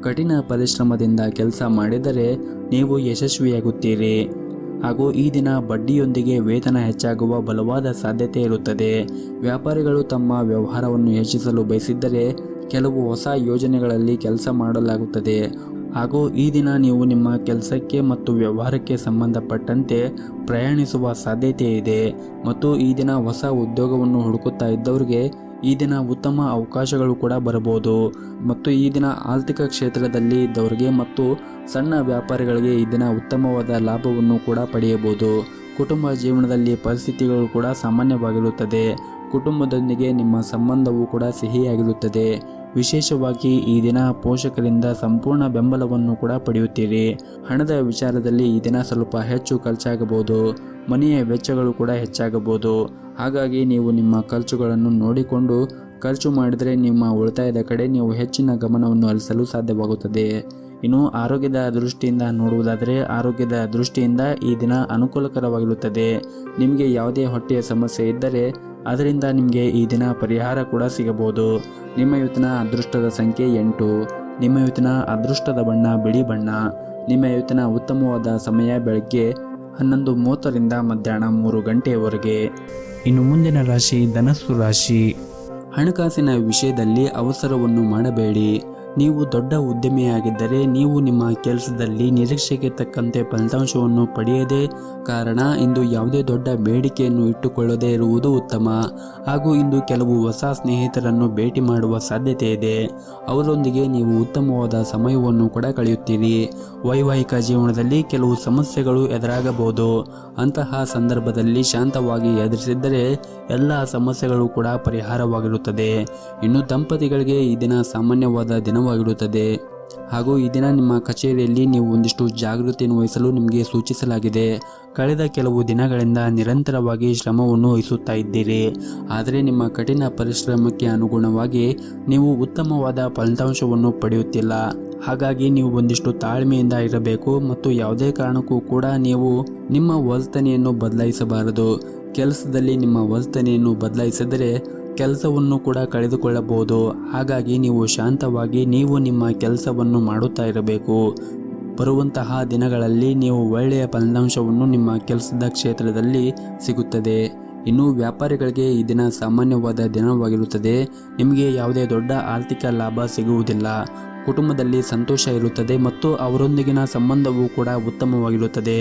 Speaker 1: ಕಠಿಣ ಪರಿಶ್ರಮದಿಂದ ಕೆಲಸ ಮಾಡಿದರೆ ನೀವು ಯಶಸ್ವಿಯಾಗುತ್ತೀರಿ. ಹಾಗೂ ಈ ದಿನ ಬಡ್ಡಿಯೊಂದಿಗೆ ವೇತನ ಹೆಚ್ಚಾಗುವ ಬಲವಾದ ಸಾಧ್ಯತೆ ಇರುತ್ತದೆ. ವ್ಯಾಪಾರಿಗಳು ತಮ್ಮ ವ್ಯವಹಾರವನ್ನು ಹೆಚ್ಚಿಸಲು ಬಯಸಿದ್ದರೆ ಕೆಲವು ಹೊಸ ಯೋಜನೆಗಳಲ್ಲಿ ಕೆಲಸ ಮಾಡಲಾಗುತ್ತದೆ. ಹಾಗೂ ಈ ದಿನ ನೀವು ನಿಮ್ಮ ಕೆಲಸಕ್ಕೆ ಮತ್ತು ವ್ಯವಹಾರಕ್ಕೆ ಸಂಬಂಧಪಟ್ಟಂತೆ ಪ್ರಯಾಣಿಸುವ ಸಾಧ್ಯತೆ ಇದೆ. ಮತ್ತು ಈ ದಿನ ಹೊಸ ಉದ್ಯೋಗವನ್ನು ಹುಡುಕುತ್ತಾ ಇದ್ದವರಿಗೆ ಈ ದಿನ ಉತ್ತಮ ಅವಕಾಶಗಳು ಕೂಡ ಬರಬಹುದು. ಮತ್ತು ಈ ದಿನ ಆರ್ಥಿಕ ಕ್ಷೇತ್ರದಲ್ಲಿ ಇದ್ದವರಿಗೆ ಮತ್ತು ಸಣ್ಣ ವ್ಯಾಪಾರಿಗಳಿಗೆ ಈ ದಿನ ಉತ್ತಮವಾದ ಲಾಭವನ್ನು ಕೂಡ ಪಡೆಯಬಹುದು. ಕುಟುಂಬ ಜೀವನದಲ್ಲಿ ಪರಿಸ್ಥಿತಿಗಳು ಕೂಡ ಸಾಮಾನ್ಯವಾಗಿರುತ್ತದೆ. ಕುಟುಂಬದೊಂದಿಗೆ ನಿಮ್ಮ ಸಂಬಂಧವೂ ಕೂಡ ಸಿಹಿಯಾಗಿರುತ್ತದೆ. ವಿಶೇಷವಾಗಿ ಈ ದಿನ ಪೋಷಕರಿಂದ ಸಂಪೂರ್ಣ ಬೆಂಬಲವನ್ನು ಕೂಡ ಪಡೆಯುತ್ತೀರಿ. ಹಣದ ವಿಚಾರದಲ್ಲಿ ಈ ದಿನ ಸ್ವಲ್ಪ ಹೆಚ್ಚು ಖರ್ಚಾಗಬಹುದು. ಮನೆಯ ವೆಚ್ಚಗಳು ಕೂಡ ಹೆಚ್ಚಾಗಬಹುದು. ಹಾಗಾಗಿ ನೀವು ನಿಮ್ಮ ಖರ್ಚುಗಳನ್ನು ನೋಡಿಕೊಂಡು ಖರ್ಚು ಮಾಡಿದರೆ ನಿಮ್ಮ ಉಳಿತಾಯದ ಕಡೆ ನೀವು ಹೆಚ್ಚಿನ ಗಮನವನ್ನು ಹರಿಸಲು ಸಾಧ್ಯವಾಗುತ್ತದೆ. ಇನ್ನು ಆರೋಗ್ಯದ ದೃಷ್ಟಿಯಿಂದ ನೋಡುವುದಾದರೆ ಆರೋಗ್ಯದ ದೃಷ್ಟಿಯಿಂದ ಈ ದಿನ ಅನುಕೂಲಕರವಾಗಿರುತ್ತದೆ. ನಿಮಗೆ ಯಾವುದೇ ಹೊಟ್ಟೆಯ ಸಮಸ್ಯೆ ಇದ್ದರೆ ಅದರಿಂದ ನಿಮಗೆ ಈ ದಿನ ಪರಿಹಾರ ಕೂಡ ಸಿಗಬಹುದು. ನಿಮ್ಮ ಇವತ್ತಿನ ಅದೃಷ್ಟದ ಸಂಖ್ಯೆ 8. ನಿಮ್ಮ ಇವತ್ತಿನ ಅದೃಷ್ಟದ ಬಣ್ಣ ಬಿಳಿ ಬಣ್ಣ. ನಿಮ್ಮ ಇವತ್ತಿನ ಉತ್ತಮವಾದ ಸಮಯ ಬೆಳಗ್ಗೆ 11:30ರಿಂದ ಮಧ್ಯಾಹ್ನ 3 ಗಂಟೆಯವರೆಗೆ. ಇನ್ನು ಮುಂದಿನ ರಾಶಿ ಧನಸ್ಸು ರಾಶಿ. ಹಣಕಾಸಿನ ವಿಷಯದಲ್ಲಿ ಅವಸರವನ್ನು ಮಾಡಬೇಡಿ. ನೀವು ದೊಡ್ಡ ಉದ್ಯಮಿಯಾಗಿದ್ದರೆ ನೀವು ನಿಮ್ಮ ಕೆಲಸದಲ್ಲಿ ನಿರೀಕ್ಷೆಗೆ ತಕ್ಕಂತೆ ಫಲಿತಾಂಶವನ್ನು ಪಡೆಯದೇ ಕಾರಣ ಇಂದು ಯಾವುದೇ ದೊಡ್ಡ ಬೇಡಿಕೆಯನ್ನು ಇಟ್ಟುಕೊಳ್ಳದೇ ಇರುವುದು ಉತ್ತಮ. ಹಾಗೂ ಇಂದು ಕೆಲವು ಹೊಸ ಸ್ನೇಹಿತರನ್ನು ಭೇಟಿ ಮಾಡುವ ಸಾಧ್ಯತೆ ಇದೆ. ಅವರೊಂದಿಗೆ ನೀವು ಉತ್ತಮವಾದ ಸಮಯವನ್ನು ಕೂಡ ಕಳೆಯುತ್ತೀರಿ. ವೈವಾಹಿಕ ಜೀವನದಲ್ಲಿ ಕೆಲವು ಸಮಸ್ಯೆಗಳು ಎದುರಾಗಬಹುದು. ಅಂತಹ ಸಂದರ್ಭದಲ್ಲಿ ಶಾಂತವಾಗಿ ಎದುರಿಸಿದ್ದರೆ ಎಲ್ಲ ಸಮಸ್ಯೆಗಳು ಕೂಡ ಪರಿಹಾರವಾಗಿರುತ್ತದೆ. ಇನ್ನು ದಂಪತಿಗಳಿಗೆ ಈ ದಿನ ಸಾಮಾನ್ಯವಾದ ದಿನವಾಗಿರುತ್ತದೆ. ಹಾಗೂ ಈ ದಿನ ನಿಮ್ಮ ಕಚೇರಿಯಲ್ಲಿ ನೀವು ಒಂದಿಷ್ಟು ಜಾಗೃತಿಯನ್ನು ವಹಿಸಲು ನಿಮಗೆ ಸೂಚಿಸಲಾಗಿದೆ. ಕಳೆದ ಕೆಲವು ದಿನಗಳಿಂದ ನಿರಂತರವಾಗಿ ಶ್ರಮವನ್ನು ವಹಿಸುತ್ತಾ ಇದ್ದೀರಿ. ಆದರೆ ನಿಮ್ಮ ಕಠಿಣ ಪರಿಶ್ರಮಕ್ಕೆ ಅನುಗುಣವಾಗಿ ನೀವು ಉತ್ತಮವಾದ ಫಲಿತಾಂಶವನ್ನು ಪಡೆಯುತ್ತಿಲ್ಲ. ಹಾಗಾಗಿ ನೀವು ಒಂದಿಷ್ಟು ತಾಳ್ಮೆಯಿಂದ ಇರಬೇಕು ಮತ್ತು ಯಾವುದೇ ಕಾರಣಕ್ಕೂ ಕೂಡ ನೀವು ನಿಮ್ಮ ವರ್ತನೆಯನ್ನು ಬದಲಾಯಿಸಬಾರದು. ಕೆಲಸದಲ್ಲಿ ನಿಮ್ಮ ವರ್ತನೆಯನ್ನು ಬದಲಾಯಿಸಿದರೆ ಕೆಲಸವನ್ನು ಕೂಡ ಕಳೆದುಕೊಳ್ಳಬಹುದು. ಹಾಗಾಗಿ ನೀವು ಶಾಂತವಾಗಿ ನೀವು ನಿಮ್ಮ ಕೆಲಸವನ್ನು ಮಾಡುತ್ತಾ ಇರಬೇಕು. ಬರುವಂತಹ ದಿನಗಳಲ್ಲಿ ನೀವು ಒಳ್ಳೆಯ ಫಲಿತಾಂಶವನ್ನು ನಿಮ್ಮ ಕೆಲಸದ ಕ್ಷೇತ್ರದಲ್ಲಿ ಸಿಗುತ್ತದೆ. ಇನ್ನು ವ್ಯಾಪಾರಿಗಳಿಗೆ ಈ ದಿನ ಸಾಮಾನ್ಯವಾದ ದಿನವಾಗಿರುತ್ತದೆ. ನಿಮಗೆ ಯಾವುದೇ ದೊಡ್ಡ ಆರ್ಥಿಕ ಲಾಭ ಸಿಗುವುದಿಲ್ಲ. ಕುಟುಂಬದಲ್ಲಿ ಸಂತೋಷ ಇರುತ್ತದೆ ಮತ್ತು ಅವರೊಂದಿಗಿನ ಸಂಬಂಧವೂ ಕೂಡ ಉತ್ತಮವಾಗಿರುತ್ತದೆ.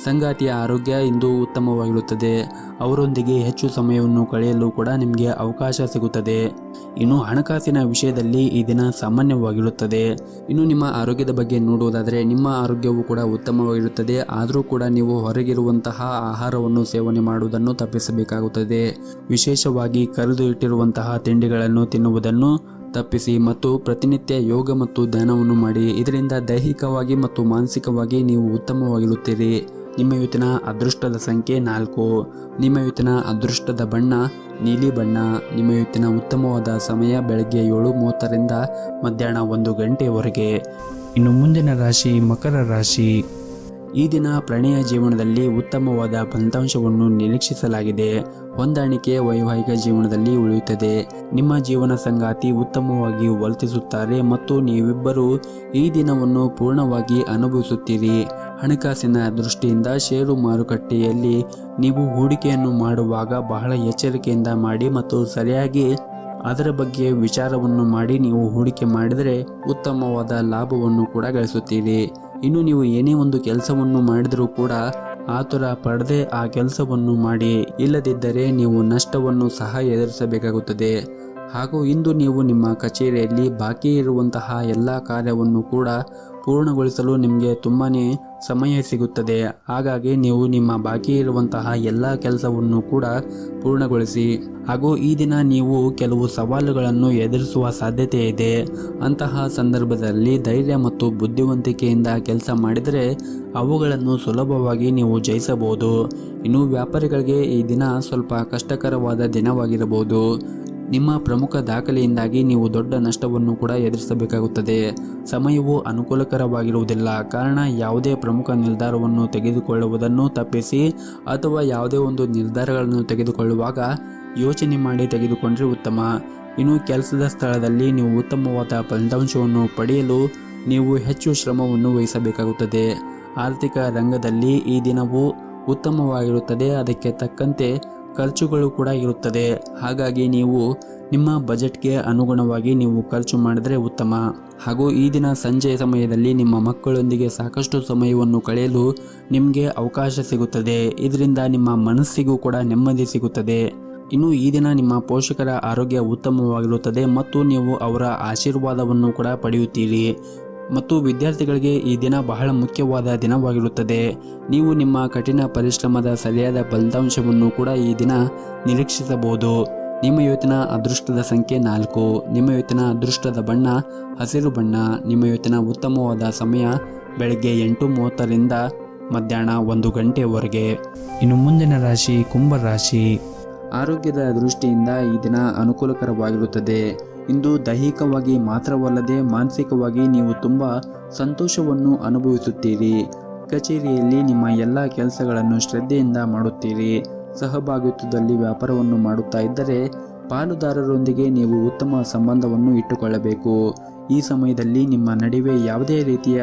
Speaker 1: ಸಂಗಾತಿಯ ಆರೋಗ್ಯ ಇಂದು ಉತ್ತಮವಾಗಿರುತ್ತದೆ. ಅವರೊಂದಿಗೆ ಹೆಚ್ಚು ಸಮಯವನ್ನು ಕಳೆಯಲು ಕೂಡ ನಿಮಗೆ ಅವಕಾಶ ಸಿಗುತ್ತದೆ. ಇನ್ನು ಹಣಕಾಸಿನ ವಿಷಯದಲ್ಲಿ ಈ ದಿನ ಸಾಮಾನ್ಯವಾಗಿರುತ್ತದೆ. ಇನ್ನು ನಿಮ್ಮ ಆರೋಗ್ಯದ ಬಗ್ಗೆ ನೋಡುವುದಾದರೆ ನಿಮ್ಮ ಆರೋಗ್ಯವು ಕೂಡ ಉತ್ತಮವಾಗಿರುತ್ತದೆ. ಆದರೂ ಕೂಡ ನೀವು ಹೊರಗಿರುವಂತಹ ಆಹಾರವನ್ನು ಸೇವನೆ ಮಾಡುವುದನ್ನು ತಪ್ಪಿಸಬೇಕಾಗುತ್ತದೆ. ವಿಶೇಷವಾಗಿ ಕರೆದು ಇಟ್ಟಿರುವಂತಹ ತಿಂಡಿಗಳನ್ನು ತಿನ್ನುವುದನ್ನು ತಪ್ಪಿಸಿ ಮತ್ತು ಪ್ರತಿನಿತ್ಯ ಯೋಗ ಮತ್ತು ಧ್ಯಾನವನ್ನು ಮಾಡಿ. ಇದರಿಂದ ದೈಹಿಕವಾಗಿ ಮತ್ತು ಮಾನಸಿಕವಾಗಿ ನೀವು ಉತ್ತಮವಾಗಿರುತ್ತೀರಿ. ನಿಮ್ಮ ಇವತ್ತಿನ ಅದೃಷ್ಟದ ಸಂಖ್ಯೆ 4. ನಿಮ್ಮ ಇವತ್ತಿನ ಅದೃಷ್ಟದ ಬಣ್ಣ ನೀಲಿ ಬಣ್ಣ. ನಿಮ್ಮ ಇವತ್ತಿನ ಉತ್ತಮವಾದ ಸಮಯ ಬೆಳಗ್ಗೆ 7:30ರಿಂದ ಮಧ್ಯಾಹ್ನ 1 ಗಂಟೆಯವರೆಗೆ. ಇನ್ನು ಮುಂದಿನ ರಾಶಿ ಮಕರ ರಾಶಿ. ಈ ದಿನ ಪ್ರಣಯ ಜೀವನದಲ್ಲಿ ಉತ್ತಮವಾದ ಫಲಿತಾಂಶವನ್ನು ನಿರೀಕ್ಷಿಸಲಾಗಿದೆ. ಹೊಂದಾಣಿಕೆ ವೈವಾಹಿಕ ಜೀವನದಲ್ಲಿ ಉಳಿಯುತ್ತದೆ. ನಿಮ್ಮ ಜೀವನ ಸಂಗಾತಿ ಉತ್ತಮವಾಗಿ ವರ್ತಿಸುತ್ತಾರೆ ಮತ್ತು ನೀವಿಬ್ಬರು ಈ ದಿನವನ್ನು ಪೂರ್ಣವಾಗಿ ಅನುಭವಿಸುತ್ತೀರಿ. ಹಣಕಾಸಿನ ದೃಷ್ಟಿಯಿಂದ ಷೇರು ಮಾರುಕಟ್ಟೆಯಲ್ಲಿ ನೀವು ಹೂಡಿಕೆಯನ್ನು ಮಾಡುವಾಗ ಬಹಳ ಎಚ್ಚರಿಕೆಯಿಂದ ಮಾಡಿ ಮತ್ತು ಸರಿಯಾಗಿ ಅದರ ಬಗ್ಗೆ ವಿಚಾರವನ್ನು ಮಾಡಿ ನೀವು ಹೂಡಿಕೆ ಮಾಡಿದರೆ ಉತ್ತಮವಾದ ಲಾಭವನ್ನು ಕೂಡ ಗಳಿಸುತ್ತೀರಿ. ಇನ್ನು ನೀವು ಏನೇ ಒಂದು ಕೆಲಸವನ್ನು ಮಾಡಿದರೂ ಕೂಡ ಆತುರ ಪಡದೆ ಆ ಕೆಲಸವನ್ನು ಮಾಡಿ. ಇಲ್ಲದಿದ್ದರೆ ನೀವು ನಷ್ಟವನ್ನು ಸಹ ಎದುರಿಸಬೇಕಾಗುತ್ತದೆ. ಹಾಗೂ ಇಂದು ನೀವು ನಿಮ್ಮ ಕಚೇರಿಯಲ್ಲಿ ಬಾಕಿ ಇರುವಂತಹ ಎಲ್ಲ ಕಾರ್ಯವನ್ನು ಕೂಡ ಪೂರ್ಣಗೊಳಿಸಲು ನಿಮಗೆ ತುಂಬಾ ಸಮಯ ಸಿಗುತ್ತದೆ. ಹಾಗಾಗಿ ನೀವು ನಿಮ್ಮ ಬಾಕಿ ಇರುವಂತಹ ಎಲ್ಲ ಕೆಲಸವನ್ನು ಕೂಡ ಪೂರ್ಣಗೊಳಿಸಿ. ಹಾಗೂ ಈ ದಿನ ನೀವು ಕೆಲವು ಸವಾಲುಗಳನ್ನು ಎದುರಿಸುವ ಸಾಧ್ಯತೆ ಇದೆ. ಅಂತಹ ಸಂದರ್ಭದಲ್ಲಿ ಧೈರ್ಯ ಮತ್ತು ಬುದ್ಧಿವಂತಿಕೆಯಿಂದ ಕೆಲಸ ಮಾಡಿದರೆ ಅವುಗಳನ್ನು ಸುಲಭವಾಗಿ ನೀವು ಜಯಿಸಬಹುದು. ಇನ್ನು ವ್ಯಾಪಾರಿಗಳಿಗೆ ಈ ದಿನ ಸ್ವಲ್ಪ ಕಷ್ಟಕರವಾದ ದಿನವಾಗಿರಬಹುದು. ನಿಮ್ಮ ಪ್ರಮುಖ ದಾಖಲೆಯಿಂದಾಗಿ ನೀವು ದೊಡ್ಡ ನಷ್ಟವನ್ನು ಕೂಡ ಎದುರಿಸಬೇಕಾಗುತ್ತದೆ. ಸಮಯವು ಅನುಕೂಲಕರವಾಗಿರುವುದಿಲ್ಲ. ಕಾರಣ ಯಾವುದೇ ಪ್ರಮುಖ ನಿರ್ಧಾರವನ್ನು ತೆಗೆದುಕೊಳ್ಳುವುದನ್ನು ತಪ್ಪಿಸಿ ಅಥವಾ ಯಾವುದೇ ಒಂದು ನಿರ್ಧಾರಗಳನ್ನು ತೆಗೆದುಕೊಳ್ಳುವಾಗ ಯೋಚನೆ ಮಾಡಿ ತೆಗೆದುಕೊಂಡ್ರೆ ಉತ್ತಮ. ಇನ್ನು ಕೆಲಸದ ಸ್ಥಳದಲ್ಲಿ ನೀವು ಉತ್ತಮವಾದ ಫಲಿತಾಂಶವನ್ನು ಪಡೆಯಲು ನೀವು ಹೆಚ್ಚು ಶ್ರಮವನ್ನು ವಹಿಸಬೇಕಾಗುತ್ತದೆ. ಆರ್ಥಿಕ ರಂಗದಲ್ಲಿ ಈ ದಿನವು ಉತ್ತಮವಾಗಿರುತ್ತದೆ. ಅದಕ್ಕೆ ತಕ್ಕಂತೆ ಖರ್ಚುಗಳು ಕೂಡ ಇರುತ್ತದೆ. ಹಾಗಾಗಿ ನೀವು ನಿಮ್ಮ ಬಜೆಟ್ಗೆ ಅನುಗುಣವಾಗಿ ನೀವು ಖರ್ಚು ಮಾಡಿದರೆ ಉತ್ತಮ. ಹಾಗೂ ಈ ದಿನ ಸಂಜೆಯ ಸಮಯದಲ್ಲಿ ನಿಮ್ಮ ಮಕ್ಕಳೊಂದಿಗೆ ಸಾಕಷ್ಟು ಸಮಯವನ್ನು ಕಳೆಯಲು ನಿಮಗೆ ಅವಕಾಶ ಸಿಗುತ್ತದೆ. ಇದರಿಂದ ನಿಮ್ಮ ಮನಸ್ಸಿಗೂ ಕೂಡ ನೆಮ್ಮದಿ ಸಿಗುತ್ತದೆ. ಇನ್ನು ಈ ದಿನ ನಿಮ್ಮ ಪೋಷಕರ ಆರೋಗ್ಯ ಉತ್ತಮವಾಗಿರುತ್ತದೆ ಮತ್ತು ನೀವು ಅವರ ಆಶೀರ್ವಾದವನ್ನು ಕೂಡ ಪಡೆಯುತ್ತೀರಿ. ಮತ್ತು ವಿದ್ಯಾರ್ಥಿಗಳಿಗೆ ಈ ದಿನ ಬಹಳ ಮುಖ್ಯವಾದ ದಿನವಾಗಿರುತ್ತದೆ. ನೀವು ನಿಮ್ಮ ಕಠಿಣ ಪರಿಶ್ರಮದ ಸರಿಯಾದ ಫಲಿತಾಂಶವನ್ನು ಕೂಡ ಈ ದಿನ ನಿರೀಕ್ಷಿಸಬಹುದು. ನಿಮ್ಮ ಇವತ್ತಿನ ಅದೃಷ್ಟದ ಸಂಖ್ಯೆ 4. ನಿಮ್ಮ ಇವತ್ತಿನ ಅದೃಷ್ಟದ ಬಣ್ಣ ಹಸಿರು ಬಣ್ಣ. ನಿಮ್ಮ ಇವತ್ತಿನ ಉತ್ತಮವಾದ ಸಮಯ ಬೆಳಗ್ಗೆ 8:30ರಿಂದ ಮಧ್ಯಾಹ್ನ 1 ಗಂಟೆಯವರೆಗೆ. ಇನ್ನು ಮುಂದಿನ ರಾಶಿ ಕುಂಭ ರಾಶಿ. ಆರೋಗ್ಯದ ದೃಷ್ಟಿಯಿಂದ ಈ ದಿನ ಅನುಕೂಲಕರವಾಗಿರುತ್ತದೆ. ಇಂದು ದೈಹಿಕವಾಗಿ ಮಾತ್ರವಲ್ಲದೆ ಮಾನಸಿಕವಾಗಿ ನೀವು ತುಂಬ ಸಂತೋಷವನ್ನು ಅನುಭವಿಸುತ್ತೀರಿ. ಕಚೇರಿಯಲ್ಲಿ ನಿಮ್ಮ ಎಲ್ಲ ಕೆಲಸಗಳನ್ನು ಶ್ರದ್ಧೆಯಿಂದ ಮಾಡುತ್ತೀರಿ. ಸಹಭಾಗಿತ್ವದಲ್ಲಿ ವ್ಯಾಪಾರವನ್ನು ಮಾಡುತ್ತಾ ಇದ್ದರೆ ಪಾಲುದಾರರೊಂದಿಗೆ ನೀವು ಉತ್ತಮ ಸಂಬಂಧವನ್ನು ಇಟ್ಟುಕೊಳ್ಳಬೇಕು. ಈ ಸಮಯದಲ್ಲಿ ನಿಮ್ಮ ನಡುವೆ ಯಾವುದೇ ರೀತಿಯ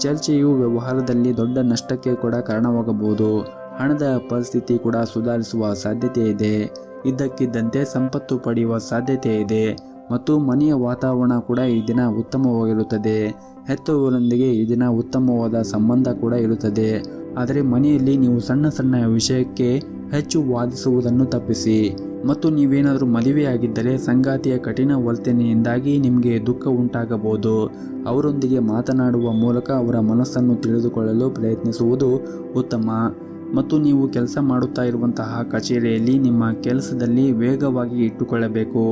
Speaker 1: ಚರ್ಚೆಯು ವ್ಯವಹಾರದಲ್ಲಿ ದೊಡ್ಡ ನಷ್ಟಕ್ಕೆ ಕೂಡ ಕಾರಣವಾಗಬಹುದು. ಹಣದ ಪರಿಸ್ಥಿತಿ ಕೂಡ ಸುಧಾರಿಸುವ ಸಾಧ್ಯತೆ ಇದೆ. ಇದ್ದಕ್ಕಿದ್ದಂತೆ ಸಂಪತ್ತು ಪಡೆಯುವ ಸಾಧ್ಯತೆ ಇದೆ ಮತ್ತು ಮನೆಯ ವಾತಾವರಣ ಕೂಡ ಈ ದಿನ ಉತ್ತಮವಾಗಿರುತ್ತದೆ. ಹೆತ್ತವರೊಂದಿಗೆ ಈ ದಿನ ಉತ್ತಮವಾದ ಸಂಬಂಧ ಕೂಡ ಇರುತ್ತದೆ. ಆದರೆ ಮನೆಯಲ್ಲಿ ನೀವು ಸಣ್ಣ ಸಣ್ಣ ವಿಷಯಕ್ಕೆ ಹೆಚ್ಚು ವಾದಿಸುವುದನ್ನು ತಪ್ಪಿಸಿ. ಮತ್ತು ನೀವೇನಾದರೂ ಮದುವೆಯಾಗಿದ್ದರೆ ಸಂಗಾತಿಯ ಕಠಿಣ ವರ್ತನೆಯಿಂದಾಗಿ ನಿಮಗೆ ದುಃಖ ಉಂಟಾಗಬಹುದು. ಅವರೊಂದಿಗೆ ಮಾತನಾಡುವ ಮೂಲಕ ಅವರ ಮನಸ್ಸನ್ನು ತಿಳಿದುಕೊಳ್ಳಲು ಪ್ರಯತ್ನಿಸುವುದು ಉತ್ತಮ. ಮತ್ತು ನೀವು ಕೆಲಸ ಮಾಡುತ್ತಾ ಇರುವಂತಹ ಕಚೇರಿಯಲ್ಲಿ ನಿಮ್ಮ ಕೆಲಸದಲ್ಲಿ ವೇಗವಾಗಿ ಇಟ್ಟುಕೊಳ್ಳಬೇಕು.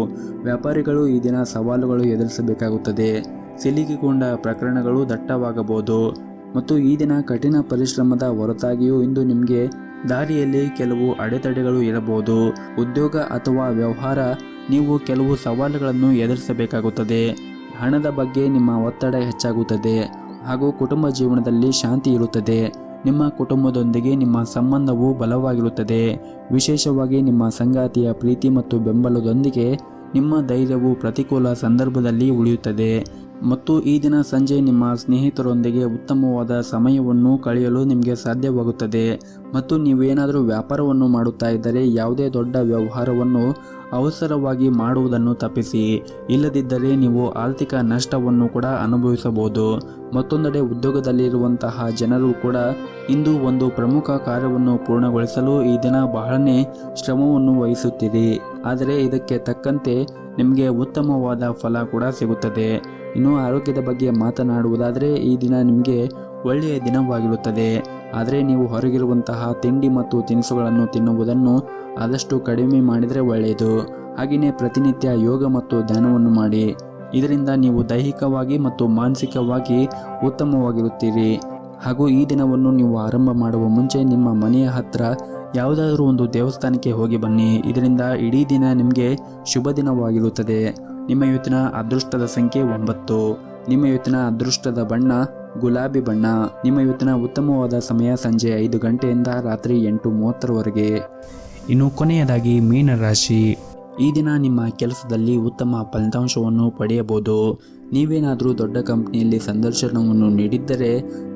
Speaker 1: ವ್ಯಾಪಾರಿಗಳು ಈ ದಿನ ಸವಾಲುಗಳು ಎದುರಿಸಬೇಕಾಗುತ್ತದೆ. ಸಿಲುಕಿಕೊಂಡ ಪ್ರಕರಣಗಳು ದಟ್ಟವಾಗಬಹುದು ಮತ್ತು ಈ ದಿನ ಕಠಿಣ ಪರಿಶ್ರಮದ ಹೊರತಾಗಿಯೂ ಇಂದು ನಿಮಗೆ ದಾರಿಯಲ್ಲಿ ಕೆಲವು ಅಡೆತಡೆಗಳು ಇರಬಹುದು. ಉದ್ಯೋಗ ಅಥವಾ ವ್ಯವಹಾರ ನೀವು ಕೆಲವು ಸವಾಲುಗಳನ್ನು ಎದುರಿಸಬೇಕಾಗುತ್ತದೆ. ಹಣದ ಬಗ್ಗೆ ನಿಮ್ಮ ಒತ್ತಡ ಹೆಚ್ಚಾಗುತ್ತದೆ ಹಾಗೂ ಕುಟುಂಬ ಜೀವನದಲ್ಲಿ ಶಾಂತಿ ಇರುತ್ತದೆ. ನಿಮ್ಮ ಕುಟುಂಬದೊಂದಿಗೆ ನಿಮ್ಮ ಸಂಬಂಧವು ಬಲವಾಗಿರುತ್ತದೆ. ವಿಶೇಷವಾಗಿ ನಿಮ್ಮ ಸಂಗಾತಿಯ ಪ್ರೀತಿ ಮತ್ತು ಬೆಂಬಲದೊಂದಿಗೆ ನಿಮ್ಮ ಧೈರ್ಯವು ಪ್ರತಿಕೂಲ ಸಂದರ್ಭದಲ್ಲಿ ಉಳಿಯುತ್ತದೆ. ಮತ್ತು ಈ ದಿನ ಸಂಜೆ ನಿಮ್ಮ ಸ್ನೇಹಿತರೊಂದಿಗೆ ಉತ್ತಮವಾದ ಸಮಯವನ್ನು ಕಳೆಯಲು ನಿಮಗೆ ಸಾಧ್ಯವಾಗುತ್ತದೆ. ಮತ್ತು ನೀವೇನಾದರೂ ವ್ಯಾಪಾರವನ್ನು ಮಾಡುತ್ತಾ ಇದ್ದರೆ ಯಾವುದೇ ದೊಡ್ಡ ವ್ಯವಹಾರವನ್ನು ಅವಸರವಾಗಿ ಮಾಡುವುದನ್ನು ತಪ್ಪಿಸಿ. ಇಲ್ಲದಿದ್ದರೆ ನೀವು ಆರ್ಥಿಕ ನಷ್ಟವನ್ನು ಕೂಡ ಅನುಭವಿಸಬಹುದು. ಮತ್ತೊಂದೆಡೆ ಉದ್ಯೋಗದಲ್ಲಿರುವಂತಹ ಜನರು ಕೂಡ ಇಂದು ಒಂದು ಪ್ರಮುಖ ಕಾರ್ಯವನ್ನು ಪೂರ್ಣಗೊಳಿಸಲು ಈ ದಿನ ಬಹಳನೇ ಶ್ರಮವನ್ನು ವಹಿಸುತ್ತೀರಿ. ಆದರೆ ಇದಕ್ಕೆ ತಕ್ಕಂತೆ ನಿಮಗೆ ಉತ್ತಮವಾದ ಫಲ ಕೂಡ ಸಿಗುತ್ತದೆ. ಇನ್ನು ಆರೋಗ್ಯದ ಬಗ್ಗೆ ಮಾತನಾಡುವುದಾದರೆ ಈ ದಿನ ನಿಮಗೆ ಒಳ್ಳೆಯ ದಿನವಾಗಿರುತ್ತದೆ. ಆದರೆ ನೀವು ಹೊರಗಿರುವಂತಹ ತಿಂಡಿ ಮತ್ತು ತಿನಿಸುಗಳನ್ನು ತಿನ್ನುವುದನ್ನು ಆದಷ್ಟು ಕಡಿಮೆ ಮಾಡಿದರೆ ಒಳ್ಳೆಯದು. ಹಾಗೆಯೇ ಪ್ರತಿನಿತ್ಯ ಯೋಗ ಮತ್ತು ಧ್ಯಾನವನ್ನು ಮಾಡಿ. ಇದರಿಂದ ನೀವು ದೈಹಿಕವಾಗಿ ಮತ್ತು ಮಾನಸಿಕವಾಗಿ ಉತ್ತಮವಾಗಿರುತ್ತೀರಿ. ಹಾಗೂ ಈ ದಿನವನ್ನು ನೀವು ಆರಂಭ ಮಾಡುವ ಮುಂಚೆ ನಿಮ್ಮ ಮನೆಯ ಹತ್ತಿರ ಯಾವುದಾದ್ರೂ ಒಂದು ದೇವಸ್ಥಾನಕ್ಕೆ ಹೋಗಿ ಬನ್ನಿ. ಇದರಿಂದ ಇಡೀ ದಿನ ನಿಮಗೆ ಶುಭ ದಿನವಾಗಿರುತ್ತದೆ. ನಿಮ್ಮ ಇವತ್ತಿನ ಅದೃಷ್ಟದ ಸಂಖ್ಯೆ 9. ನಿಮ್ಮ ಇವತ್ತಿನ ಅದೃಷ್ಟದ ಬಣ್ಣ ಗುಲಾಬಿ ಬಣ್ಣ. ನಿಮ್ಮ ಇವತ್ತಿನ ಉತ್ತಮವಾದ ಸಮಯ ಸಂಜೆ 5 ಗಂಟೆಯಿಂದ ರಾತ್ರಿ 8:30ವರೆಗೆ. ಇನ್ನು ಕೊನೆಯದಾಗಿ ಮೀನರಾಶಿ. ಈ ದಿನ ನಿಮ್ಮ ಕೆಲಸದಲ್ಲಿ ಉತ್ತಮ ಫಲಿತಾಂಶವನ್ನು ಪಡೆಯಬಹುದು. ನೀವೇನಾದರೂ ದೊಡ್ಡ ಕಂಪನಿಯಲ್ಲಿ ಸಂದರ್ಶನವನ್ನು ನೀಡಿದ್ದರೆ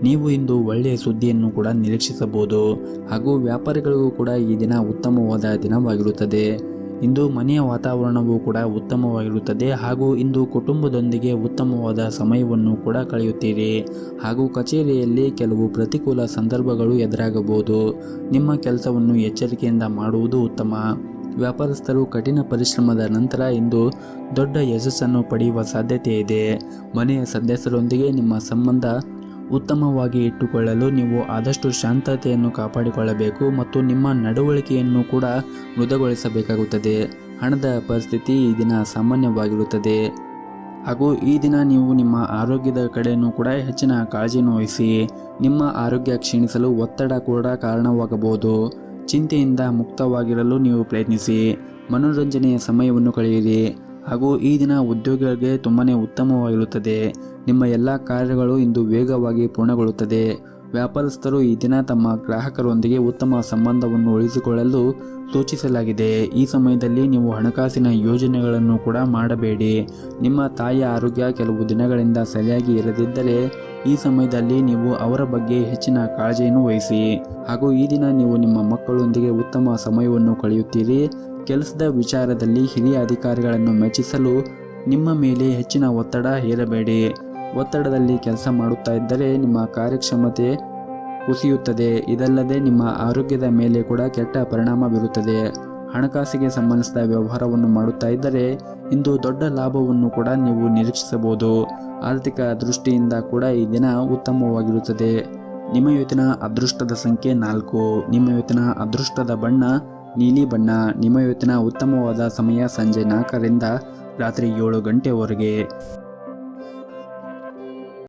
Speaker 1: ನೀವು ಇಂದು ಒಳ್ಳೆಯ ಸುದ್ದಿಯನ್ನು ಕೂಡ ನಿರೀಕ್ಷಿಸಬಹುದು. ಹಾಗೂ ವ್ಯಾಪಾರಿಗಳಿಗೂ ಕೂಡ ಈ ದಿನ ಉತ್ತಮವಾದ ದಿನವಾಗಿರುತ್ತದೆ. ಇಂದು ಮನೆಯ ವಾತಾವರಣವೂ ಕೂಡ ಉತ್ತಮವಾಗಿರುತ್ತದೆ. ಹಾಗೂ ಇಂದು ಕುಟುಂಬದೊಂದಿಗೆ ಉತ್ತಮವಾದ ಸಮಯವನ್ನು ಕೂಡ ಕಳೆಯುತ್ತೀರಿ. ಹಾಗೂ ಕಚೇರಿಯಲ್ಲಿ ಕೆಲವು ಪ್ರತಿಕೂಲ ಸಂದರ್ಭಗಳು ಎದುರಾಗಬಹುದು. ನಿಮ್ಮ ಕೆಲಸವನ್ನು ಎಚ್ಚರಿಕೆಯಿಂದ ಮಾಡುವುದು ಉತ್ತಮ. ವ್ಯಾಪಾರಸ್ಥರು ಕಠಿಣ ಪರಿಶ್ರಮದ ನಂತರ ಇಂದು ದೊಡ್ಡ ಯಶಸ್ಸನ್ನು ಪಡೆಯುವ ಸಾಧ್ಯತೆ ಇದೆ. ಮನೆಯ ಸದಸ್ಯರೊಂದಿಗೆ ನಿಮ್ಮ ಸಂಬಂಧ ಉತ್ತಮವಾಗಿ ಇಟ್ಟುಕೊಳ್ಳಲು ನೀವು ಆದಷ್ಟು ಶಾಂತತೆಯನ್ನು ಕಾಪಾಡಿಕೊಳ್ಳಬೇಕು ಮತ್ತು ನಿಮ್ಮ ನಡವಳಿಕೆಯನ್ನು ಕೂಡ ಮೃದುಗೊಳಿಸಬೇಕಾಗುತ್ತದೆ. ಹಣದ ಪರಿಸ್ಥಿತಿ ಈ ದಿನ ಸಾಮಾನ್ಯವಾಗಿರುತ್ತದೆ. ಹಾಗೂ ಈ ದಿನ ನೀವು ನಿಮ್ಮ ಆರೋಗ್ಯದ ಕಡೆಯೂ ಕೂಡ ಹೆಚ್ಚಿನ ಕಾಳಜಿಯನ್ನು ವಹಿಸಿ. ನಿಮ್ಮ ಆರೋಗ್ಯ ಕ್ಷೀಣಿಸಲು ಒತ್ತಡ ಕೂಡ ಕಾರಣವಾಗಬಹುದು. ಚಿಂತೆಯಿಂದ ಮುಕ್ತವಾಗಿರಲು ನೀವು ಪ್ರಯತ್ನಿಸಿ. ಮನೋರಂಜನೆಯ ಸಮಯವನ್ನು ಕಳೆಯಿರಿ. ಹಾಗೂ ಈ ದಿನ ಉದ್ಯೋಗಿಗಳಿಗೆ ತುಂಬಾ ಉತ್ತಮವಾಗಿರುತ್ತದೆ. ನಿಮ್ಮ ಎಲ್ಲ ಕಾರ್ಯಗಳು ಇಂದು ವೇಗವಾಗಿ ಪೂರ್ಣಗೊಳ್ಳುತ್ತದೆ. ವ್ಯಾಪಾರಸ್ಥರು ಈ ದಿನ ತಮ್ಮ ಗ್ರಾಹಕರೊಂದಿಗೆ ಉತ್ತಮ ಸಂಬಂಧವನ್ನು ಉಳಿಸಿಕೊಳ್ಳಲು ಸೂಚಿಸಲಾಗಿದೆ. ಈ ಸಮಯದಲ್ಲಿ ನೀವು ಹಣಕಾಸಿನ ಯೋಜನೆಗಳನ್ನು ಕೂಡ ಮಾಡಬೇಡಿ. ನಿಮ್ಮ ತಾಯಿಯ ಆರೋಗ್ಯ ಕೆಲವು ದಿನಗಳಿಂದ ಸರಿಯಾಗಿ ಇರದಿದ್ದರೆ ಈ ಸಮಯದಲ್ಲಿ ನೀವು ಅವರ ಬಗ್ಗೆ ಹೆಚ್ಚಿನ ಕಾಳಜಿಯನ್ನು ವಹಿಸಿ. ಹಾಗೂ ಈ ದಿನ ನೀವು ನಿಮ್ಮ ಮಕ್ಕಳೊಂದಿಗೆ ಉತ್ತಮ ಸಮಯವನ್ನು ಕಳೆಯುತ್ತೀರಿ. ಕೆಲಸದ ವಿಚಾರದಲ್ಲಿ ಹಿರಿಯ ಅಧಿಕಾರಿಗಳನ್ನು ಮೆಚ್ಚಿಸಲು ನಿಮ್ಮ ಮೇಲೆ ಹೆಚ್ಚಿನ ಒತ್ತಡ ಹೇರಬೇಡಿ. ಒತ್ತಡದಲ್ಲಿ ಕೆಲಸ ಮಾಡುತ್ತಾ ಇದ್ದರೆ ನಿಮ್ಮ ಕಾರ್ಯಕ್ಷಮತೆ ಕುಸಿಯುತ್ತದೆ. ಇದಲ್ಲದೆ ನಿಮ್ಮ ಆರೋಗ್ಯದ ಮೇಲೆ ಕೂಡ ಕೆಟ್ಟ ಪರಿಣಾಮ ಬೀರುತ್ತದೆ. ಹಣಕಾಸಿಗೆ ಸಂಬಂಧಿಸಿದ ವ್ಯವಹಾರವನ್ನು ಮಾಡುತ್ತಾ ಇದ್ದರೆ ಇಂದು ದೊಡ್ಡ ಲಾಭವನ್ನು ಕೂಡ ನೀವು ನಿರೀಕ್ಷಿಸಬಹುದು. ಆರ್ಥಿಕ ದೃಷ್ಟಿಯಿಂದ ಕೂಡ ಈ ದಿನ ಉತ್ತಮವಾಗಿರುತ್ತದೆ. ನಿಮ್ಮ ಇವತ್ತಿನ ಅದೃಷ್ಟದ ಸಂಖ್ಯೆ 4. ನಿಮ್ಮ ಇವತ್ತಿನ ಅದೃಷ್ಟದ ಬಣ್ಣ ನೀಲಿ ಬಣ್ಣ. ನಿಮ್ಮ ಇವತ್ತಿನ ಉತ್ತಮವಾದ ಸಮಯ ಸಂಜೆ 4ರಿಂದ ರಾತ್ರಿ 7 ಗಂಟೆವರೆಗೆ.